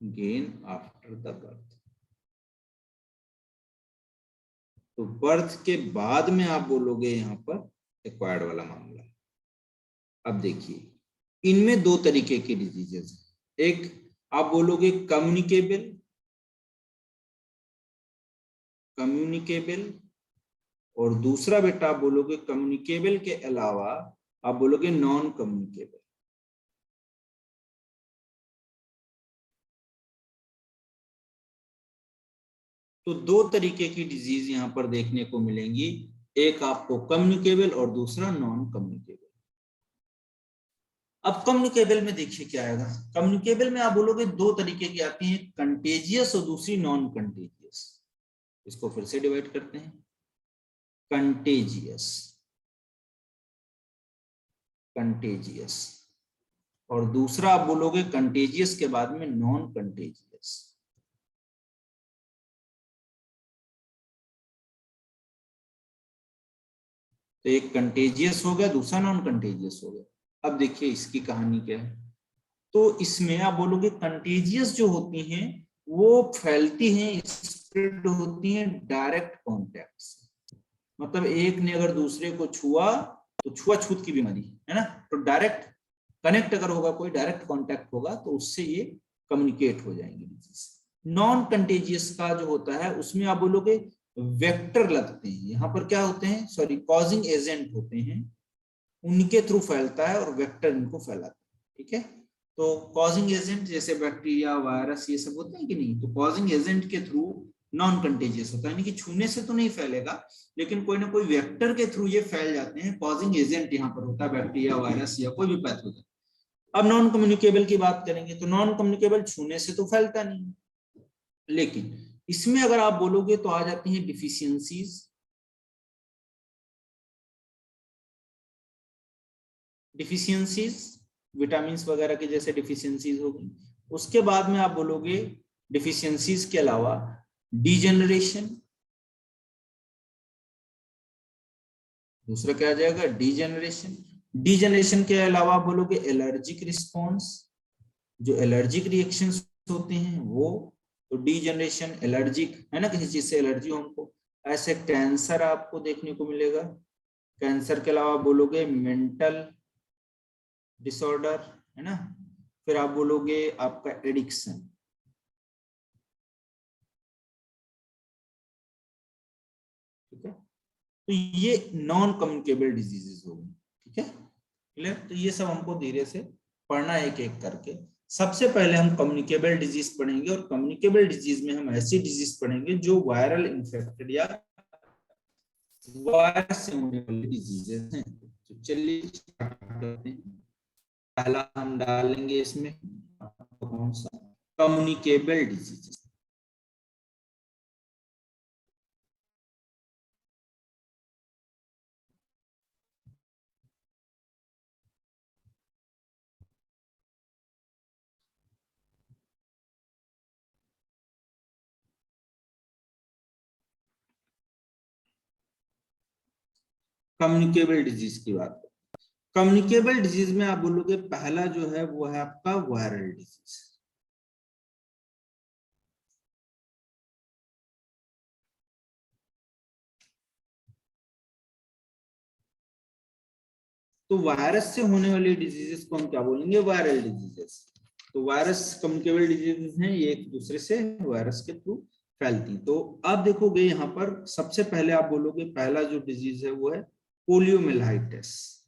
gain after the birth. तो बर्थ के बाद में आप बोलोगे यहां पर एक्वायर्ड वाला मामला। अब देखिए, इनमें दो तरीके की डिजीजेस है। एक आप बोलोगे कम्युनिकेबल, कम्युनिकेबल, और दूसरा बेटा आप बोलोगे कम्युनिकेबल के अलावा आप बोलोगे नॉन कम्युनिकेबल। तो दो तरीके की डिजीज यहां पर देखने को मिलेंगी, एक आपको कम्युनिकेबल और दूसरा नॉन कम्युनिकेबल। अब कम्युनिकेबल में देखिए क्या आएगा, कम्युनिकेबल में आप बोलोगे दो तरीके की आती हैं, कंटेजियस और दूसरी नॉन कंटेजियस। इसको फिर से डिवाइड करते हैं, कंटेजियस, कंटेजियस, और दूसरा आप बोलोगे कंटेजियस के बाद में नॉन कंटेजियस। तो एक कंटेजियस हो गया, दूसरा नॉन कंटेजियस हो गया। अब देखिए इसकी कहानी क्या है, तो इसमें आप बोलोगे कंटेजियस जो होती हैं वो फैलती हैं, स्प्रेड होती हैं डायरेक्ट कॉन्टैक्ट से। मतलब एक ने अगर दूसरे को छुआ तो छुआछूत की बीमारी है ना, तो डायरेक्ट कनेक्ट अगर होगा, कोई डायरेक्ट कॉन्टैक्ट होगा तो उससे ये कम्युनिकेट हो जाएंगे डिजीज। नॉन कंटेजियस का जो होता है उसमें आप बोलोगे वेक्टर लगते हैं, यहाँ पर क्या होते हैं, सॉरी कॉजिंग एजेंट होते हैं, उनके थ्रू फैलता है और वेक्टर इनको फैलाता है, ठीक है। तो कॉजिंग एजेंट जैसे बैक्टीरिया, वायरस, ये सब होते हैं कि नहीं, तो कॉजिंग एजेंट के थ्रू नॉन कंटेजियस होता है, यानी कि छूने से तो नहीं फैलेगा, लेकिन कोई ना कोई वेक्टर के थ्रू ये फैल जाते हैं। कॉजिंग एजेंट यहाँ पर होता है बैक्टीरिया, वायरस या कोई भी पैथोजन। अब नॉन कम्युनिकेबल की बात करेंगे तो नॉन कम्युनिकेबल छूने से तो फैलता नहीं, लेकिन इसमें अगर आप बोलोगे तो आ जाती हैं डिफिशियंसीज, डिफिशियंसीज विटामिन वगैरह की जैसे डिफिशियंसीज होगी। उसके बाद में आप बोलोगे डिफिशियंसीज के अलावा डीजेनरेशन, दूसरा क्या आ जाएगा डीजेनरेशन। डीजेनरेशन के अलावा बोलोगे एलर्जिक रिस्पॉन्स, जो एलर्जिक रिएक्शंस होते हैं वो, तो डीजेनरेशन एलर्जिक है ना, किसी चीज से एलर्जी हो हमको। ऐसे कैंसर आपको देखने को मिलेगा। कैंसर के अलावा बोलोगे मेंटल डिसऑर्डर, है ना, फिर आप बोलोगे आपका एडिक्शन, ठीक है। तो ये नॉन कम्युनिकेबल डिजीजेस हो गई, ठीक है, क्लियर। तो ये सब हमको धीरे से पढ़ना एक एक करके। सबसे पहले हम कम्युनिकेबल डिजीज पढ़ेंगे, और कम्युनिकेबल डिजीज में हम ऐसी डिजीज पढ़ेंगे जो वायरल इन्फेक्टेड या वायरस से होने वाली डिजीजेस हैं। तो चलिए स्टार्ट करते हैं। पहला हम डालेंगे इसमें कौन सा, कम्युनिकेबल डिजीजेस। कम्युनिकेबल डिजीज की बात करें, कम्युनिकेबल डिजीज में आप बोलोगे पहला जो है वो है आपका वायरल डिजीज। तो वायरस से होने वाली डिजीजेस को हम क्या बोलेंगे, वायरल डिजीजेस। तो वायरस कम्युनिकेबल डिजीजेस हैं, ये एक दूसरे से वायरस के थ्रू फैलती। तो आप देखोगे यहाँ पर सबसे पहले आप बोलोगे पहला जो डिजीज है वो है पोलियोमियलाइटिस।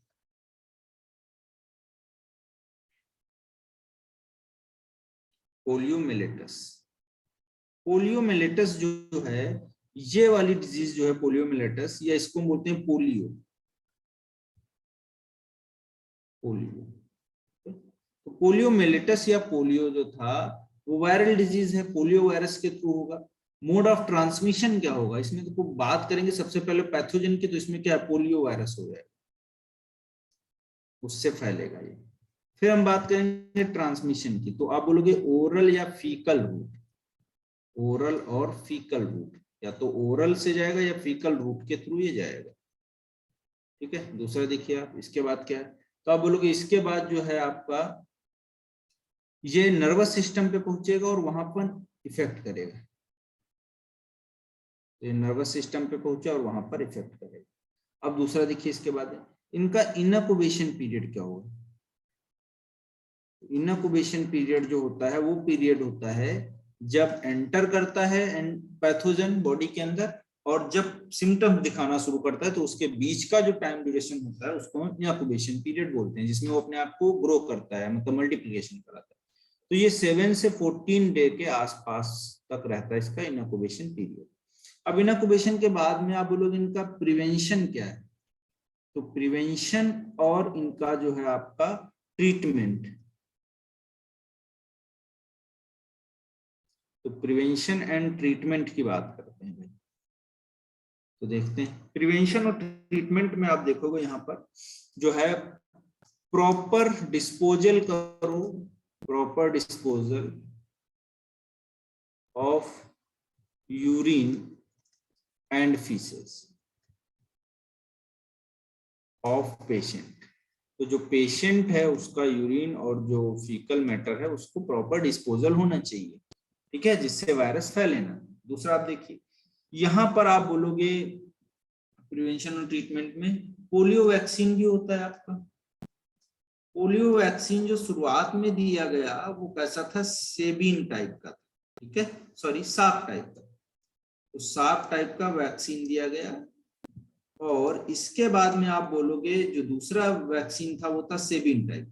पोलियोमियलाइटिस, पोलियोमियलाइटिस जो है ये वाली डिजीज जो है पोलियोमियलाइटिस, या इसको हम बोलते हैं पोलियो। पोलियो, तो पोलियोमियलाइटिस या पोलियो जो था वो वायरल डिजीज है, पोलियो वायरस के थ्रू होगा। मोड ऑफ ट्रांसमिशन क्या होगा इसमें, तो बात करेंगे सबसे पहले पैथोजन की, तो इसमें क्या है, पोलियो वायरस हो जाएगा, उससे फैलेगा ये। फिर हम बात करेंगे ट्रांसमिशन की, तो आप बोलोगे ओरल या फीकल रूट, ओरल और फीकल रूट, या तो ओरल से जाएगा या फीकल रूट के थ्रू ये जाएगा। ठीक है, दूसरा देखिए आप, इसके बाद क्या है, तो आप बोलोगे इसके बाद जो है आपका ये नर्वस सिस्टम पे पहुंचेगा और वहां पर इफेक्ट करेगा। ये नर्वस सिस्टम पे पहुंचा और वहां पर इफेक्ट करेगा। अब दूसरा देखिए इसके बाद है, इनका इनक्यूबेशन पीरियड क्या होगा। इनक्यूबेशन पीरियड जो होता है वो पीरियड होता है जब एंटर करता है पैथोजन बॉडी के अंदर, और जब सिम्टम दिखाना शुरू करता है, तो उसके बीच का जो टाइम ड्यूरेशन होता है उसको हम इनक्यूबेशन पीरियड बोलते हैं, जिसमें वो अपने आप को ग्रो करता है, मतलब मल्टीप्लिकेशन कराता है। तो ये 7 से 14 डे के आसपास तक रहता है इसका इनक्यूबेशन पीरियड। अब इनक्यूबेशन के बाद में आप बोलोगे इनका प्रिवेंशन क्या है, तो प्रिवेंशन और इनका जो है आपका ट्रीटमेंट, तो प्रिवेंशन एंड ट्रीटमेंट की बात करते हैं। तो देखते हैं प्रिवेंशन और ट्रीटमेंट में आप देखोगे यहाँ पर जो है प्रॉपर डिस्पोजल करो, proper disposal of urine and faeces of patient. तो जो पेशेंट है उसका यूरिन और जो फीकल मैटर है उसको प्रॉपर डिस्पोजल होना चाहिए, ठीक है, जिससे वायरस फैले ना। दूसरा आप देखिए यहां पर आप बोलोगे प्रिवेंशन और ट्रीटमेंट में पोलियो वैक्सीन भी होता है आपका। पोलियो वैक्सीन जो शुरुआत में दिया गया वो कैसा था, सेबीन टाइप का था, ठीक है, सॉरी साप टाइप का। तो साप टाइप का वैक्सीन दिया गया, और इसके बाद में आप बोलोगे जो दूसरा वैक्सीन था वो था सेबीन टाइप का।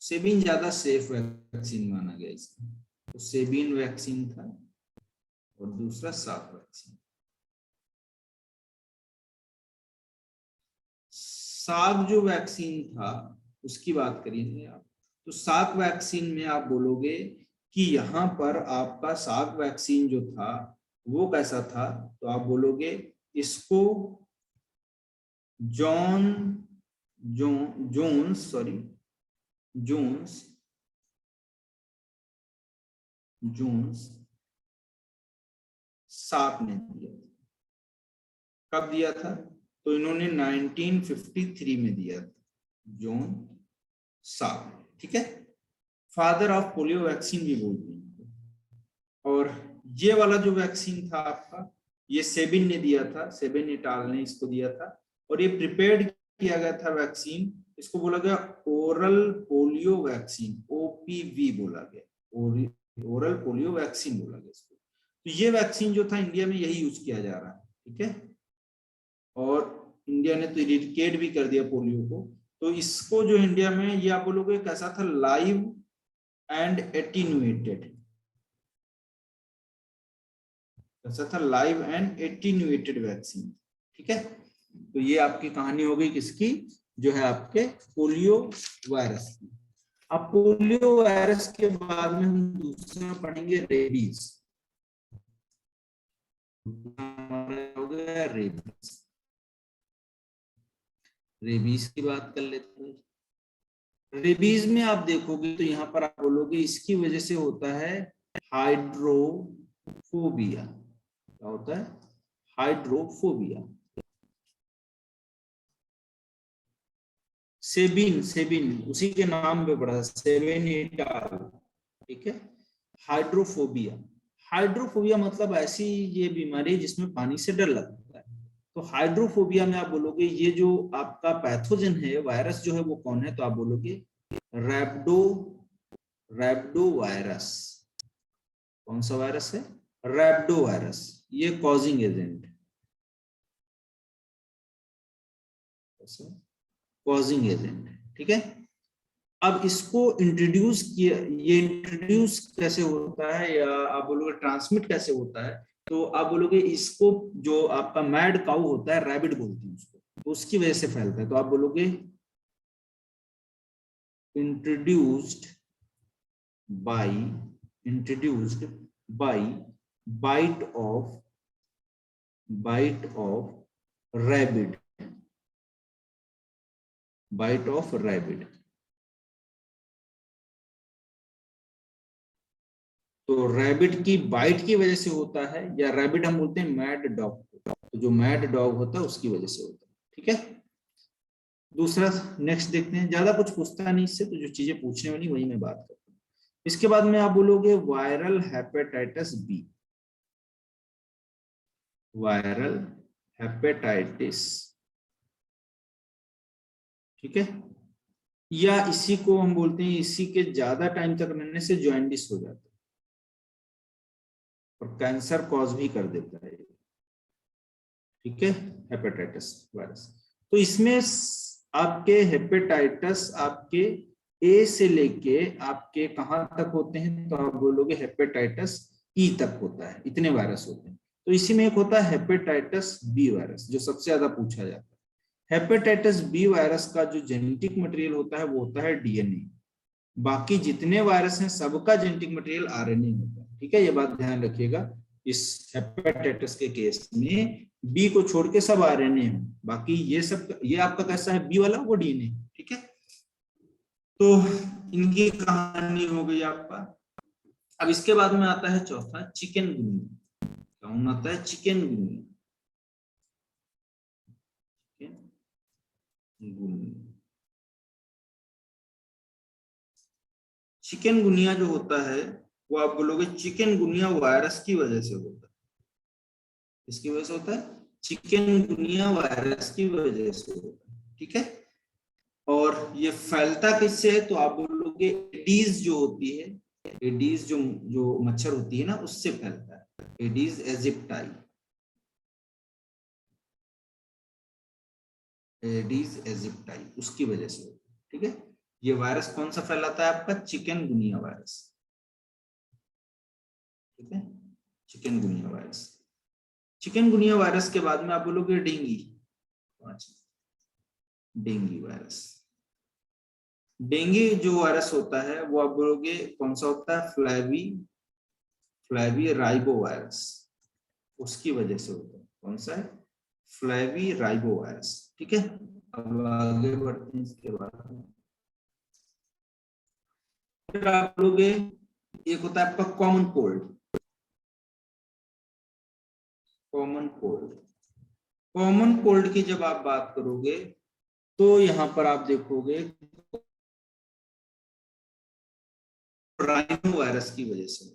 सेबीन ज्यादा सेफ वैक्सीन माना गया इसका, तो सेबीन वैक्सीन था, और दूसरा साप वैक्सीन। साप जो वैक्सीन था उसकी बात करिए आप, तो साप वैक्सीन में आप बोलोगे कि यहाँ पर आपका साप वैक्सीन जो था वो कैसा था, तो आप बोलोगे इसको जोन्स साप ने दिया। कब दिया था, तो इन्होंने 1953 में दिया था, जोन साप, ठीक है, फादर ऑफ पोलियो वैक्सीन भी बोलते हैं। और ये वाला जो वैक्सीन था आपका, ये सेबिन ने दिया था, सेबिन इटाल ने इसको दिया था, और ये प्रिपेयर्ड किया गया था वैक्सीन, इसको बोला गया ओरल पोलियो वैक्सीन, ओपीवी बोला गया, ओरल पोलियो वैक्सीन बोला गया इसको। तो ये वैक्सीन जो था इंडिया में यही यूज किया जा रहा है, ठीक है, और इंडिया ने तो इरेडिकेट भी कर दिया पोलियो को। तो इसको जो इंडिया में, ये आप बोलोगे कैसा था, लाइव एंड एटीन्यूएटेड, कैसा था, लाइव एंड एटीन्यूएटेड वैक्सीन, ठीक है। तो ये आपकी कहानी हो गई किसकी, जो है आपके पोलियो वायरस की। अब पोलियो वायरस के बाद में हम दूसरा पढ़ेंगे रेबीज। हो गया रेबीज, रेबीज की बात कर लेते हैं। रेबीज में आप देखोगे तो यहाँ पर आप बोलोगे इसकी वजह से होता है हाइड्रोफोबिया। क्या होता है, हाइड्रोफोबिया। सेबिन, सेबिन उसी के नाम पे पड़ा, सेबेनिटाल, ठीक है। हाइड्रोफोबिया, हाइड्रोफोबिया मतलब ऐसी ये बीमारी जिसमें पानी से डर लगता है। तो हाइड्रोफोबिया में आप बोलोगे ये जो आपका पैथोजन है, वायरस जो है वो कौन है, तो आप बोलोगे रैप्डो, रैप्डो वायरस। कौन सा वायरस है? रैप्डो वायरस, ये कॉजिंग एजेंट, कॉजिंग एजेंट, ठीक है। अब इसको इंट्रोड्यूस किया, ये इंट्रोड्यूस कैसे होता है या आप बोलोगे ट्रांसमिट कैसे होता है, तो आप बोलोगे इसको जो आपका मैड काऊ होता है, रैबिट बोलते हैं उसको, तो उसकी वजह से फैलता है। तो आप बोलोगे introduced by, introduced by bite of, bite of rabbit, bite of rabbit. तो रैबिट की बाइट की वजह से होता है, या रैबिट हम बोलते हैं मैड डॉग, तो जो मैड डॉग होता है उसकी वजह से होता है, ठीक है। दूसरा नेक्स्ट देखते हैं, ज्यादा कुछ पूछता नहीं इससे, तो जो चीजें पूछने वाली वही मैं बात करता हूँ। इसके बाद में आप बोलोगे viral hepatitis B, viral hepatitis, ठीक है। या इसी को हम बोलते हैं, इसी के ज्यादा टाइम तक रहने से जॉइंडिस हो जाता है और कैंसर कॉज भी कर देता है, ठीक है, हेपेटाइटिस वायरस। तो इसमें आपके हेपेटाइटिस आपके ए से लेके आपके कहां तक होते हैं, तो आप बोलोगे हेपेटाइटिस ई तक होता है, इतने वायरस होते हैं। तो इसी में एक होता है हेपेटाइटिस बी वायरस, जो सबसे ज्यादा पूछा जाता है। हेपेटाइटिस बी वायरस का जो जेनेटिक मटेरियल होता है वो होता है डीएनए, बाकी जितने वायरस हैं सबका जेनेटिक मटेरियल आरएनए होता है, ठीक है, ये बात ध्यान रखिएगा। इस हेपेटाइटिस के केस में बी को छोड़ के सब आरएनए है, बाकी ये सब, ये आपका कैसा है बी वाला, वो डीएनए, ठीक है। तो इनकी कहानी हो गई आपका। अब इसके बाद में आता है चौथा चिकनगुनिया। कौन आता है? चिकनगुनिया, चिकनगुनिया जो होता है वो आप बोलोगे चिकनगुनिया वायरस की वजह से होता है। इसकी वजह से होता है, चिकनगुनिया वायरस की वजह से होता है, ठीक है। और ये फैलता किससे है, तो आप बोलोगे एडीज जो होती है, एडीज जो जो मच्छर होती है ना, उससे फैलता है, एडीज एजिप्टाई, एडीज एजिप्टाई, उसकी वजह से होता है, ठीक है। ये वायरस कौन सा फैलाता है? आपका चिकनगुनिया वायरस, ठीक है, चिकनगुनिया वायरस। चिकनगुनिया वायरस के बाद में आप बोलोगे डेंगू, डेंगू वायरस। डेंगू जो वायरस होता है वो आप बोलोगे कौन सा होता है? फ्लैवी, फ्लैवी राइबो वायरस, उसकी वजह से होता है। कौन सा है? फ्लैवी राइबो वायरस, ठीक है। अब आगे बढ़ते हैं इसके बाद में। फिर आप बोलोगे एक होता है आपका common cold, common cold. Common cold की जब आप बात करोगे तो यहां पर आप देखोगे राइनो वायरस की वजह से,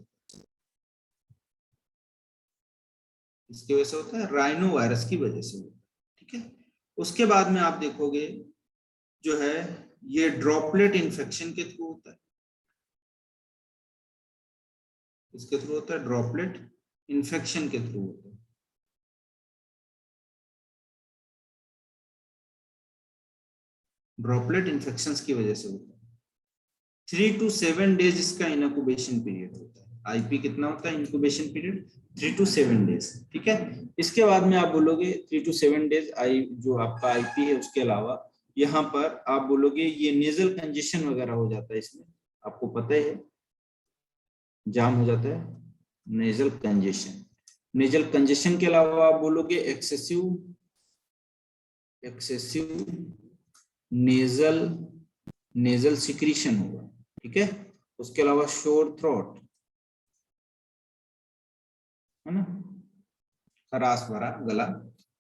इसकी वजह से होता है, राइनो वायरस की वजह से होता है, ठीक है। उसके बाद में आप देखोगे जो है ये ड्रॉपलेट इन्फेक्शन के थ्रू होता है, इसके थ्रू होता है, ड्रॉपलेट इन्फेक्शन के थ्रू होता है, ड्रॉपलेट इन्फेक्शंस की वजह से होता है। 3 to 7 डेज इसका इनक्यूबेशन पीरियड होता है। आईपी कितना होता है इनक्यूबेशन पीरियड? 3 to 7 डेज, ठीक है। इसके बाद में आप बोलोगे 3 to 7 डेज आई जो आपका आईपी है, उसके अलावा यहाँ पर आप बोलोगे ये नेजल कंजेशन वगैरह हो जाता है इसमें, आपको पता है जाम हो जाता है, नेजल कंजेशन। नेजल कंजेशन के अलावा आप बोलोगे excessive, excessive nasal, nasal secretion होगा, ठीक है। उसके अलावा शोर थ्रोट, है ना, खराश भरा गला,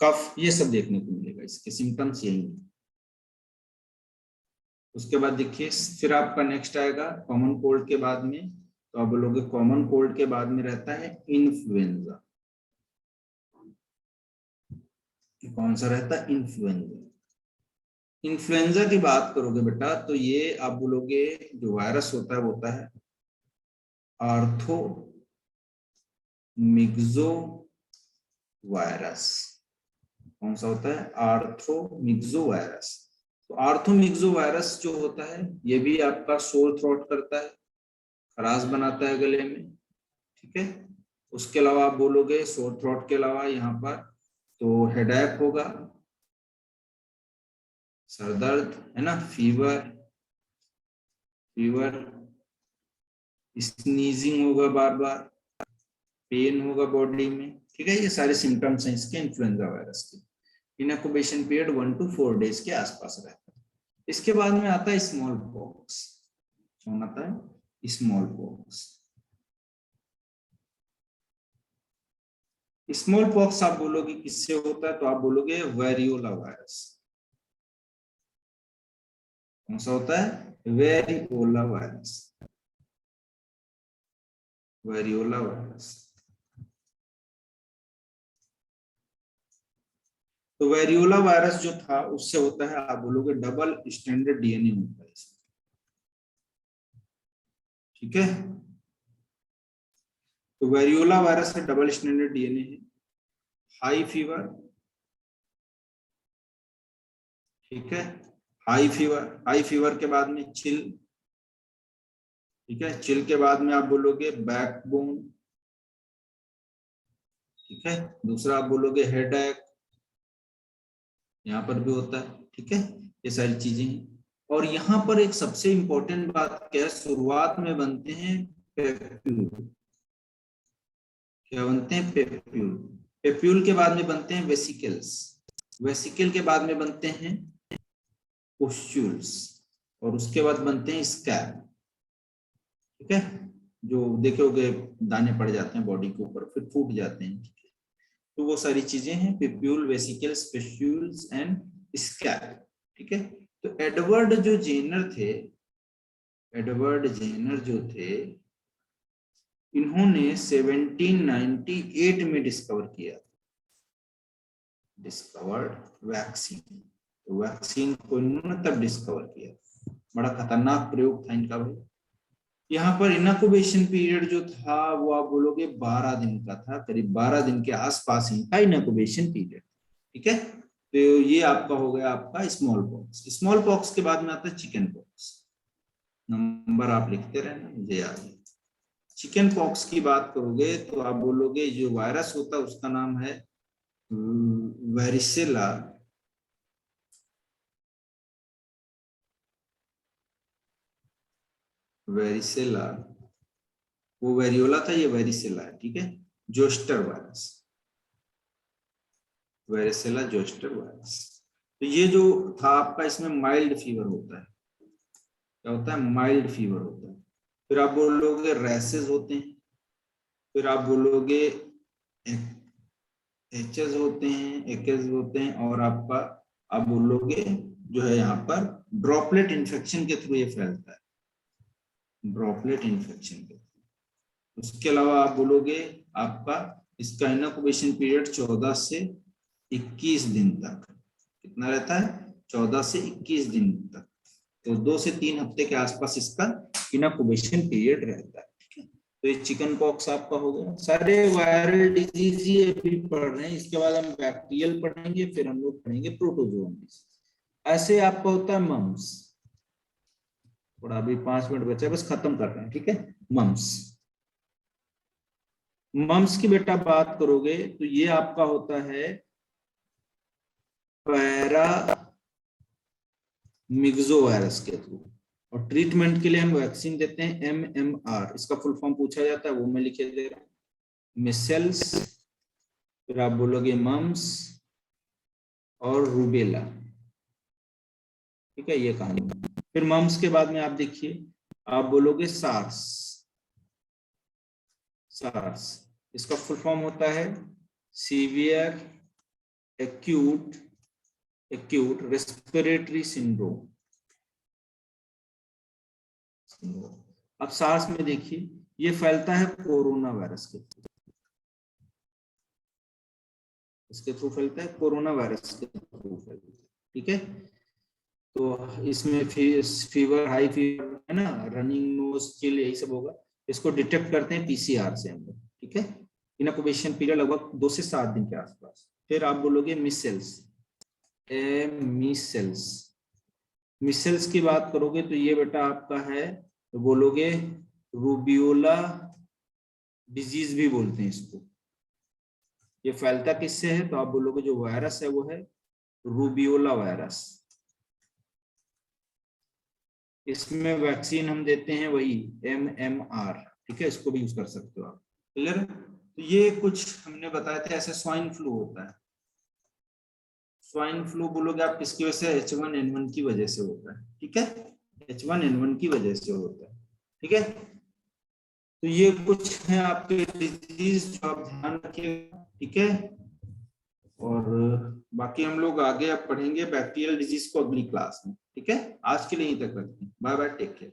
कफ, ये सब देखने को मिलेगा, इसके सिम्टम्स यही है। उसके बाद देखिए फिर आपका नेक्स्ट आएगा कॉमन कोल्ड के बाद में, तो आप बोलोगे कॉमन कोल्ड के बाद में रहता है इन्फ्लुएंजा। कौन सा रहता है? इन्फ्लुएंजा। इन्फ्लुएंजा की बात करोगे बेटा तो ये आप बोलोगे जो वायरस होता है वो होता है आर्थो मिक्सो वायरस। कौन सा होता है? Ortho myxo virus. तो आर्थो मिक्सो वायरस जो होता है ये भी आपका सोर थ्रोट करता है, खराश बनाता है गले में, ठीक है। उसके अलावा आप बोलोगे सोर थ्रोट के अलावा यहाँ पर तो हेडेक होगा, सर दर्द है ना, फीवर, स्नीजिंग होगा बार बार, पेन होगा बॉडी में, ठीक है। ये सारे सिम्टम्स हैं इसके इन्फ्लुएंजा वायरस के। इनक्यूबेशन पीरियड 1 to 4 डेज के आसपास रहता है। इसके बाद में आता है स्मॉल पॉक्स। कौन आता है? Small pox. स्मॉल पॉक्स आप बोलोगे किससे होता है तो आप बोलोगे वेरियोला वायरस। कौन सा होता है? Variola virus. Variola virus. तो वेरियोला वायरस जो था उससे होता है आप बोलोगे डबल स्टैंडर्ड डीएनए होता है, ठीक है। तो वेरियोला वायरस का डबल स्टैंडर्ड डीएनए है, हाई फीवर, ठीक है, हाई फीवर के बाद में चिल, ठीक है, चिल के बाद में आप बोलोगे बैकबोन, ठीक है। दूसरा आप बोलोगे हेडेक, यहाँ पर भी होता है, ठीक है। ये सारी चीजें हैं। और यहाँ पर एक सबसे इंपॉर्टेंट बात क्या है, शुरुआत में बनते हैं पेप्यूल। क्या बनते हैं? पेप्यूल। पेप्यूल के बाद में बनते हैं वेसिकल्स, वेसिकल के बाद में बनते हैं पुस्ट्यूल्स, और उसके बाद बनते हैं स्कैब, ठीक है। जो देखोगे दाने पड़ जाते हैं बॉडी के ऊपर फिर फूट जाते हैं, ठीक है। तो वो सारी चीजें हैं पेप्यूल, वेसिकल्स, पुस्ट्यूल्स एंड स्कैब, ठीक है। तो एडवर्ड जो जेनर थे, एडवर्ड जेनर जो थे, इन्होंने 1798 में डिस्कवर किया, डिस्कवर्ड वैक्सीन। तो वैक्सीन को इन्होंने तब डिस्कवर किया। बड़ा खतरनाक प्रयोग था इनका भाई। यहाँ पर इनक्यूबेशन पीरियड जो था वो आप बोलोगे 12 दिन का था, करीब 12 दिन के आसपास ही था इनक्यूबेशन पीरियड, ठीक है। तो ये आपका हो गया आपका स्मॉल पॉक्स। स्मॉल पॉक्स के बाद में आता है चिकन पॉक्स। नंबर आप लिखते रहना, मुझे याद है। चिकन पॉक्स की बात करोगे तो आप बोलोगे जो वायरस होता है उसका नाम है वेरिसेला, वेरिसेला। वो वेरियोला था, ये वेरिसेला है, ठीक है। Zoster virus, varicella zoster virus. तो ये जो था आपका, इसमें माइल्ड फीवर होता है। क्या होता है? माइल्ड फीवर होता है। फिर आप बोलोगे रैसेस होते हैं, फिर आप बोलोगे एचेस होते हैं, एकेस होते हैं, और आपका आप बोलोगे जो है यहाँ पर ड्रॉपलेट इन्फेक्शन के थ्रू ये फैलता है, ड्रॉपलेट इन्फेक्शन के। उसके अलावा आप बोलोगे आपका इसका इनक्यूबेशन पीरियड 14 से 21 दिन तक। कितना रहता है? 14 से 21 दिन तक। तो 2 से 3 हफ्ते के आसपास इसका इनक्यूबेशन पीरियड रहता है, ठीक है। तो ये चिकन पॉक्स आपका हो गया। सारे वायरल डिजीज ही अभी पढ़ रहे हैं, इसके बाद हम बैक्टीरियल पढ़ेंगे, फिर हम लोग पढ़ेंगे प्रोटोजोन डिजीज। ऐसे आपका होता है मम्स। थोड़ा अभी 5 मिनट बचा, बस खत्म कर रहे हैं, ठीक है। मम्स, मम्स की बेटा बात करोगे तो ये आपका होता है पैरा मिक्सो वायरस के थ्रू, और ट्रीटमेंट के लिए हम वैक्सीन देते हैं MMR। इसका फुल फॉर्म पूछा जाता है, वो मैं लिखे दे रहा हूँ, मिसेल्स, फिर आप बोलोगे मम्स और रूबेला, ठीक है। ये कहानी। फिर मम्स के बाद में आप देखिए, आप बोलोगे सार्स। सार्स इसका फुल फॉर्म होता है severe acute respiratory syndrome, vaccine होगा। अब सार्स में देखिए ये फैलता है कोरोना वायरस के थ्रू, इसके थ्रू फैलता है, कोरोना वायरस के थ्रू फैलता है, ठीक है। तो इसमें फीवर, हाई फीवर है ना, रनिंग नोज, चिल, यही सब होगा। इसको डिटेक्ट करते हैं पीसीआर से हम लोग, ठीक है। इनक्यूबेशन पीरियड लगभग 2 से 7 दिन के आसपास। फिर आप बोलोगे मिसेल्स, मिसेल्स, मिसेल्स की बात करोगे तो ये बेटा आपका है, तो बोलोगे रूबियोला डिजीज भी बोलते हैं इसको। ये फैलता किससे है, तो आप बोलोगे जो वायरस है वो है रूबियोला वायरस। इसमें वैक्सीन हम देते हैं वही MMR, ठीक है, इसको भी यूज कर सकते हो आप। क्लियर? तो ये कुछ हमने बताए थे। ऐसे स्वाइन फ्लू होता है, स्वाइन फ्लू बोलोगे आप किसकी वजह से, H1N1 की वजह से होता है, ठीक है, H1N1 की वजह से होता है, ठीक है। तो ये कुछ है आपके डिजीज जो आप ध्यान रखिएगा, ठीक है। और बाकी हम लोग आगे अब पढ़ेंगे बैक्टीरियल डिजीज को अगली क्लास में, ठीक है। आज के लिए यहीं तक रखते हैं, बाय बाय, टेक केयर।